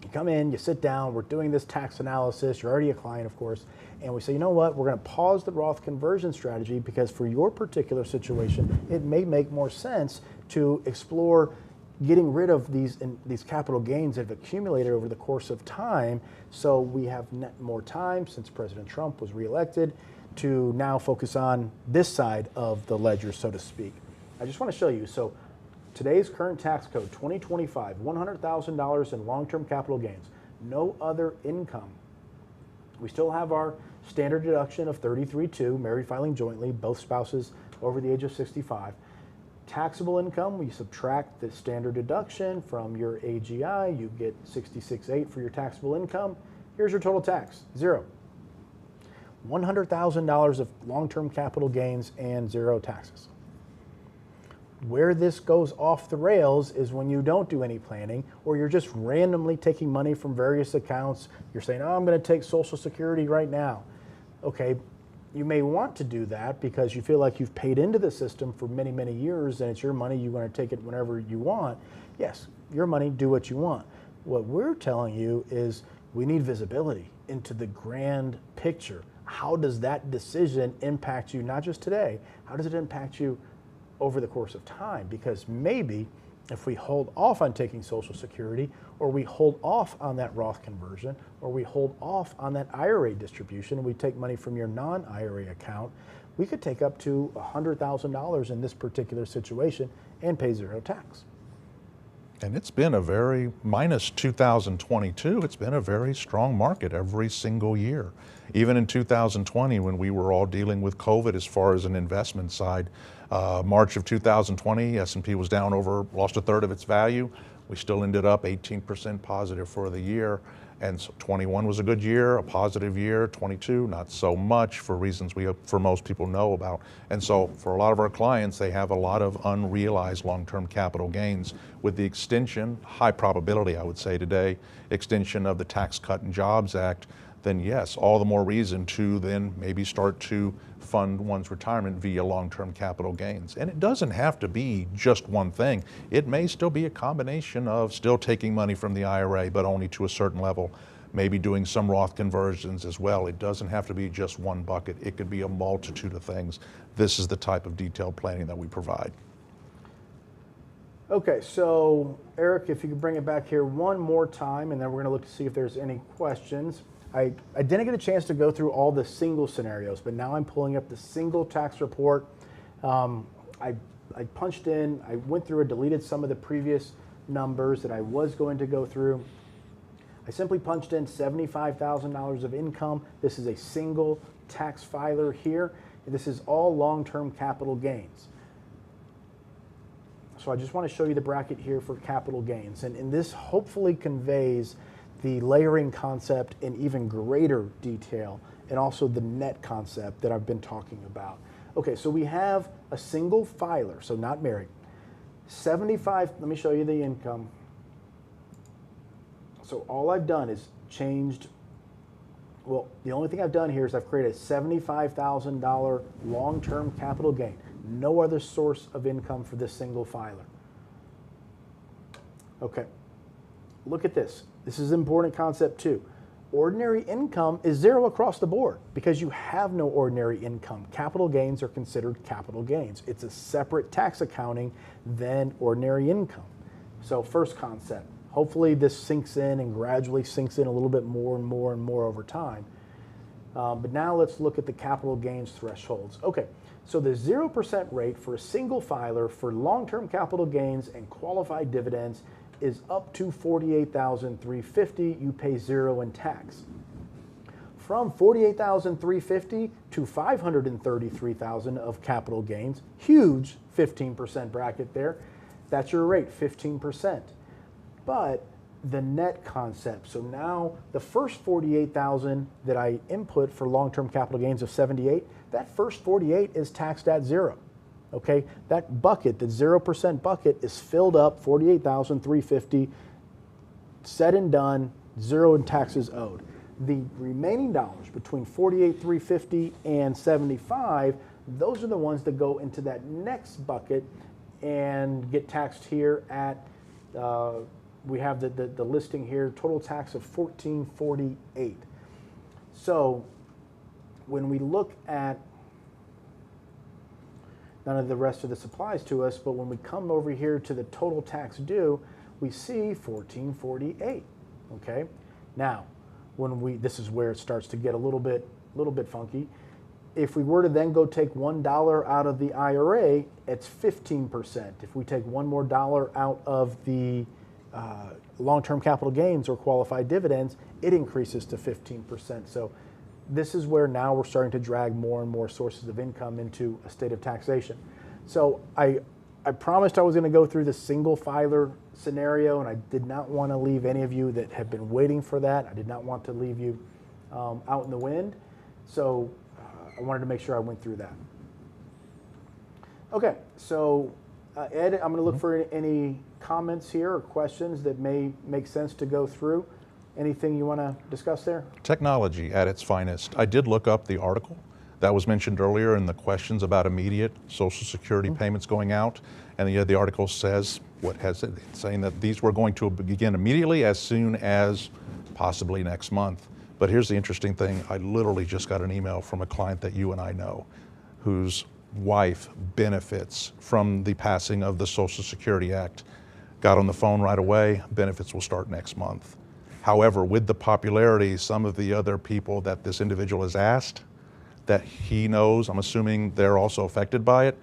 You come in, you sit down, we're doing this tax analysis, you're already a client, of course, and we say, you know what, we're going to pause the Roth conversion strategy because for your particular situation, it may make more sense to explore getting rid of these capital gains that have accumulated over the course of time, so we have more time since President Trump was reelected to now focus on this side of the ledger, so to speak. I just want to show you. So today's current tax code, 2025, $100,000 in long-term capital gains, no other income. We still have our standard deduction of 33.2, married filing jointly, both spouses over the age of 65. Taxable income, we subtract the standard deduction from your AGI, you get 66.8 for your taxable income. Here's your total tax, zero. $100,000 of long-term capital gains and zero taxes. Where this goes off the rails is when you don't do any planning, or you're just randomly taking money from various accounts. You're saying, oh, I'm going to take Social Security right now. Okay, you may want to do that because you feel like you've paid into the system for many, many years and it's your money, you want to take it whenever you want. Yes, your money, do what you want. What we're telling you is we need visibility into the grand picture. How does that decision impact you, not just today, how does it impact you over the course of time? Because maybe if we hold off on taking Social Security, or we hold off on that Roth conversion, or we hold off on that IRA distribution, and we take money from your non-IRA account, we could take up to $100,000 in this particular situation and pay zero tax. And it's been a very, minus 2022, it's been a very strong market every single year. Even in 2020, when we were all dealing with COVID as far as an investment side, March of 2020, S&P was down lost a third of its value. We still ended up 18% positive for the year. And so 21 was a good year, a positive year. 22, not so much for reasons for most people know about. And so for a lot of our clients, they have a lot of unrealized long-term capital gains with the extension, high probability I would say today, extension of the Tax Cut and Jobs Act. Then yes, all the more reason to then maybe start to fund one's retirement via long-term capital gains. And it doesn't have to be just one thing. It may still be a combination of still taking money from the IRA, but only to a certain level, maybe doing some Roth conversions as well. It doesn't have to be just one bucket. It could be a multitude of things. This is the type of detailed planning that we provide. Okay, so Eric, if you could bring it back here one more time, and then we're going to look to see if there's any questions. I didn't get a chance to go through all the single scenarios, but now I'm pulling up the single tax report. I punched in, I went through and deleted some of the previous numbers that I was going to go through. I simply punched in $75,000 of income. This is a single tax filer here. This is all long-term capital gains. So I just want to show you the bracket here for capital gains. And this hopefully conveys the layering concept in even greater detail, and also the net concept that I've been talking about. Okay, so we have a single filer, so not married. 75, let me show you the income. So all I've done is changed, well, the only thing I've done here is I've created a $75,000 long-term capital gain. No other source of income for this single filer. Okay, look at this. This is an important concept too. Ordinary income is zero across the board because you have no ordinary income. Capital gains are considered capital gains. It's a separate tax accounting than ordinary income. So first concept, hopefully this sinks in and gradually sinks in a little bit more and more and more over time. But now let's look at the capital gains thresholds. Okay, so the 0% rate for a single filer for long-term capital gains and qualified dividends is up to $48,350. You pay zero in tax. From $48,350 to $533,000 of capital gains, huge 15% bracket there. That's your rate, 15%. But the net concept, so now the first 48,000 that I input for long-term capital gains of 78, that first 48 is taxed at zero. Okay, that bucket, the 0% bucket, is filled up, 48,350, said and done, zero in taxes owed. The remaining dollars between 48,350 and 75, those are the ones that go into that next bucket and get taxed here at, we have the listing here, total tax of 1448. So when we look at, none of the rest of this applies to us, but when we come over here to the total tax due, we see 1448, okay? Now, this is where it starts to get a little bit funky. If we were to then go take $1 out of the IRA, it's 15%. If we take one more dollar out of the long-term capital gains or qualified dividends, it increases to 15%. So this is where now we're starting to drag more and more sources of income into a state of taxation. So I promised I was going to go through the single filer scenario, and I did not want to leave any of you that have been waiting for that. I did not want to leave you out in the wind. So I wanted to make sure I went through that. Okay, so Ed, I'm going to look for any comments here or questions that may make sense to go through. Anything you want to discuss there? Technology at its finest. I did look up the article that was mentioned earlier in the questions about immediate Social Security payments going out, and the article says, what has it, saying that these were going to begin immediately as soon as possibly next month. But here's the interesting thing. I literally just got an email from a client that you and I know whose wife benefits from the passing of the Social Security Act. Got on the phone right away, benefits will start next month. However, with the popularity, some of the other people that this individual has asked, that he knows, I'm assuming they're also affected by it,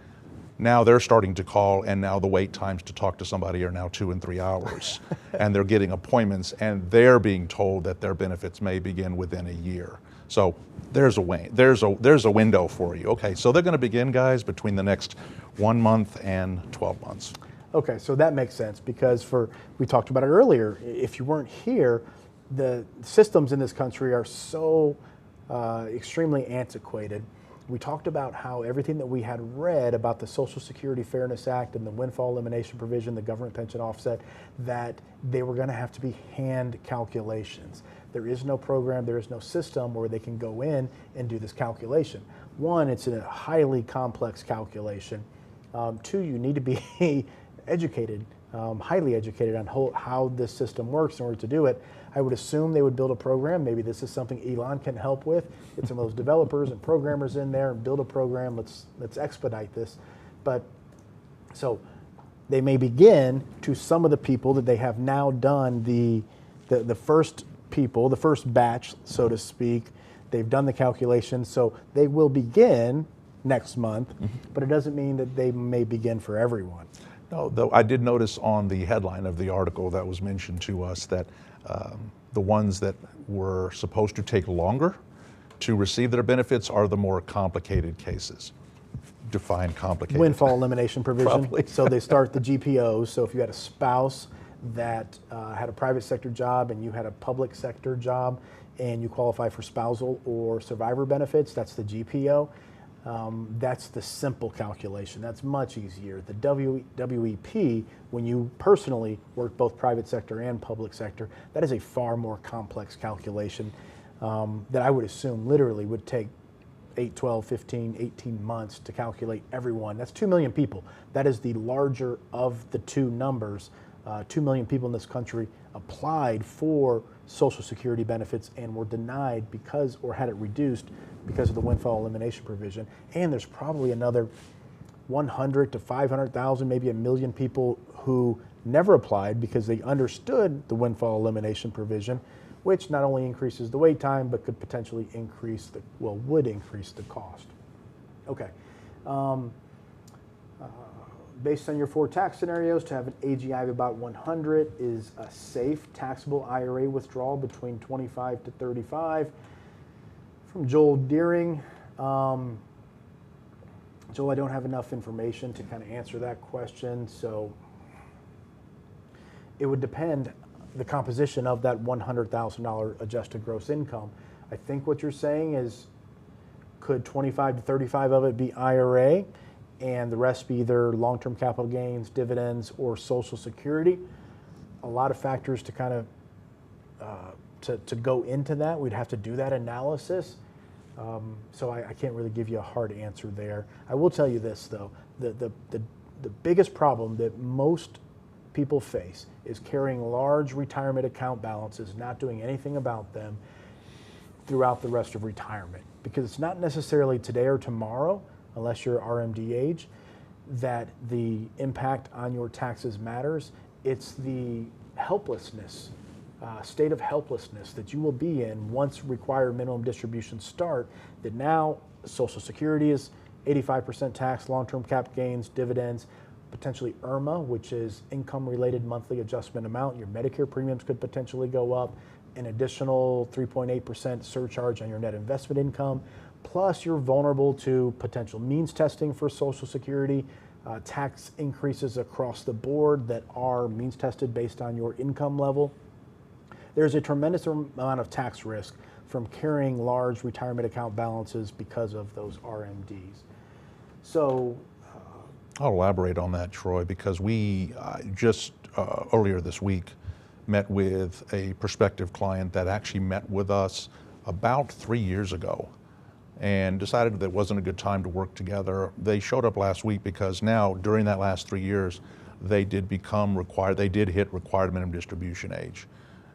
now they're starting to call, and now the wait times to talk to somebody are now 2 and 3 hours. And they're getting appointments, and they're being told that their benefits may begin within a year. So there's a window for you. Okay, so they're going to begin, guys, between the next 1 month and 12 months. Okay, so that makes sense because we talked about it earlier. If you weren't here, the systems in this country are so extremely antiquated. We talked about how everything that we had read about the Social Security Fairness Act and the windfall elimination provision, the government pension offset, that they were going to have to be hand calculations. There is no program, there is no system where they can go in and do this calculation. One, it's a highly complex calculation. Two, you need to be educated, highly educated on how this system works in order to do it. I would assume they would build a program. Maybe this is something Elon can help with. Get some of those developers and programmers in there and build a program. Let's expedite this. But so they may begin to some of the people that they have now done the first people, the first batch, so to speak. They've done the calculation, so they will begin next month, but it doesn't mean that they may begin for everyone. No, though I did notice on the headline of the article that was mentioned to us that the ones that were supposed to take longer to receive their benefits are the more complicated cases. Define complicated. Windfall elimination provision. Probably. So they start the GPOs. So if you had a spouse that had a private sector job and you had a public sector job and you qualify for spousal or survivor benefits, that's the GPO. That's the simple calculation. That's much easier. The WEP, when you personally work both private sector and public sector, that is a far more complex calculation that I would assume literally would take 8, 12, 15, 18 months to calculate everyone. That's 2 million people. That is the larger of the two numbers. 2 million people in this country applied for Social Security benefits and were denied because, or had it reduced because of the windfall elimination provision. And there's probably another 100 to 500,000, maybe a million people who never applied because they understood the windfall elimination provision, which not only increases the wait time, but could potentially increase the, well, would increase the cost. Okay. Based on your 4 tax scenarios, to have an AGI of about 100 is a safe taxable IRA withdrawal between 25 to 35. From Joel Deering. Joel, I don't have enough information to kind of answer that question, so it would depend the composition of that $100,000 adjusted gross income. I think what you're saying is, could 25 to 35 of it be IRA and the rest be either long-term capital gains, dividends, or Social Security? A lot of factors to kind of to go into that. We'd have to do that analysis. So I can't really give you a hard answer there. I will tell you this though, the biggest problem that most people face is carrying large retirement account balances, not doing anything about them throughout the rest of retirement. Because it's not necessarily today or tomorrow, unless you're RMD age, that the impact on your taxes matters. It's the helplessness, state of helplessness that you will be in once required minimum distributions start, that now Social Security is 85% tax, long-term cap gains, dividends, potentially IRMA, which is income-related monthly adjustment amount. Your Medicare premiums could potentially go up, an additional 3.8% surcharge on your net investment income, plus you're vulnerable to potential means testing for Social Security, tax increases across the board that are means tested based on your income level. There's a tremendous amount of tax risk from carrying large retirement account balances because of those RMDs. So I'll elaborate on that, Troy, because we just earlier this week met with a prospective client that actually met with us about 3 years ago and decided that it wasn't a good time to work together. They showed up last week because now, during that last 3 years, they did become required, they did hit required minimum distribution age.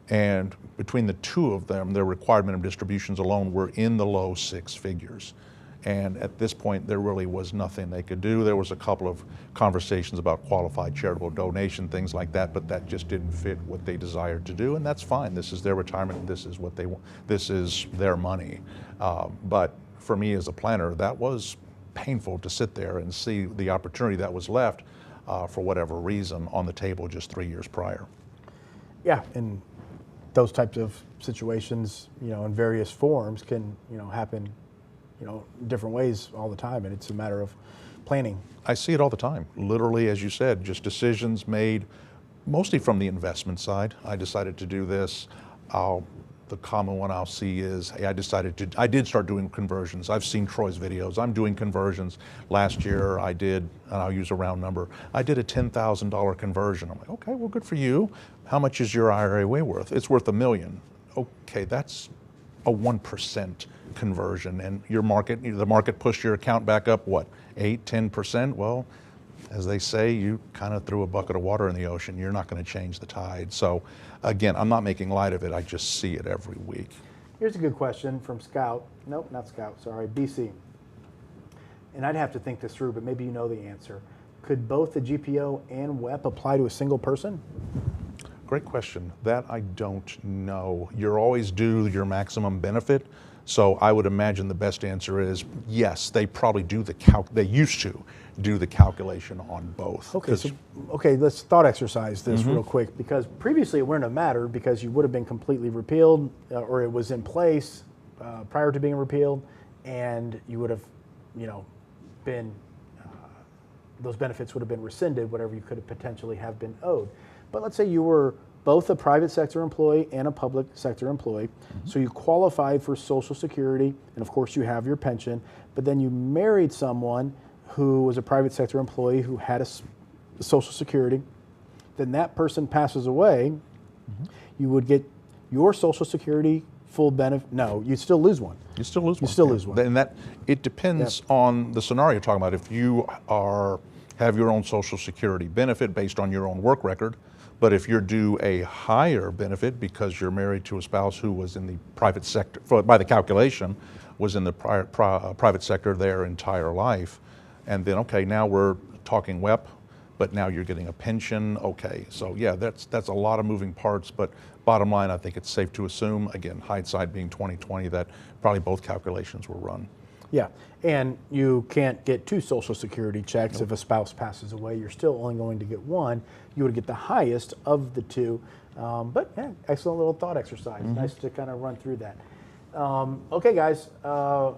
And between the two of them, their required minimum distributions alone were in the low 6 figures. And at this point, there really was nothing they could do. There was a couple of conversations about qualified charitable donation, things like that, but that just didn't fit what they desired to do, and that's fine. This is their retirement, this is what they want, this is their money. But for me as a planner, that was painful to sit there and see the opportunity that was left for whatever reason on the table just 3 years prior. yeah, and those types of situations, you know, in various forms can, you know, happen, you know, different ways all the time, and it's a matter of planning. I see it all the time. Literally, as you said, just decisions made mostly from the investment side. I decided to do this. The common one I'll see is, hey, I did start doing conversions. I've seen Troy's videos. I'm doing conversions. Last year I did, and I'll use a round number, I did a $10,000 conversion. I'm like, okay, well, good for you. How much is your IRA worth? It's worth $1 million. Okay, that's a 1% conversion, and the market pushed your account back up, what, 8, 10%? Well, as they say, you kind of threw a bucket of water in the ocean. You're not going to change the tide. So again, I'm not making light of it. I just see it every week. Here's a good question from Scout. Nope, not Scout, sorry, BC. And I'd have to think this through, but maybe you know the answer. Could both the GPO and WEP apply to a single person? Great question. That I don't know. You're always due your maximum benefit. So I would imagine the best answer is yes, they probably do they used to do the calculation on both. Okay, let's thought exercise this real quick, because previously it wouldn't have mattered because you would have been completely repealed or it was in place prior to being repealed, and you would have, you know, been, those benefits would have been rescinded, whatever you could have potentially have been owed. But let's say you were both a private sector employee and a public sector employee. So you qualified for Social Security, and of course you have your pension, but then you married someone who was a private sector employee who had a Social Security. Then that person passes away, you would get your Social Security full benefit? No, you still lose one. You still lose one. You still lose one. And that, it depends on the scenario you're talking about. If you have your own Social Security benefit based on your own work record, but if you're due a higher benefit because you're married to a spouse who was in the private sector, by the calculation, was in the private sector their entire life, and then, okay, now we're talking WEP, but now you're getting a pension, okay. So yeah, that's a lot of moving parts, but bottom line, I think it's safe to assume, again, hindsight being 20/20, that probably both calculations were run. Yeah, and you can't get 2 Social Security checks. If a spouse passes away. You're still only going to get one. You would get the highest of the 2. But yeah, excellent little thought exercise. Nice to kind of run through that. Okay, guys, I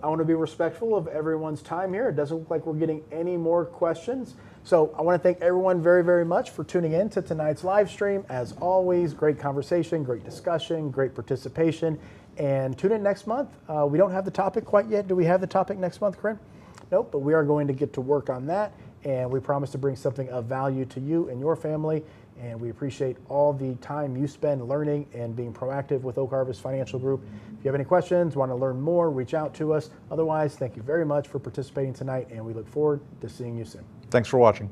want to be respectful of everyone's time here. It doesn't look like we're getting any more questions. So I want to thank everyone very, very much for tuning in to tonight's live stream. As always, great conversation, great discussion, great participation. And tune in next month. We don't have the topic quite yet. Do we have the topic next month, Corinne? Nope, but we are going to get to work on that. And we promise to bring something of value to you and your family. And we appreciate all the time you spend learning and being proactive with Oak Harvest Financial Group. If you have any questions, want to learn more, reach out to us. Otherwise, thank you very much for participating tonight, and we look forward to seeing you soon. Thanks for watching.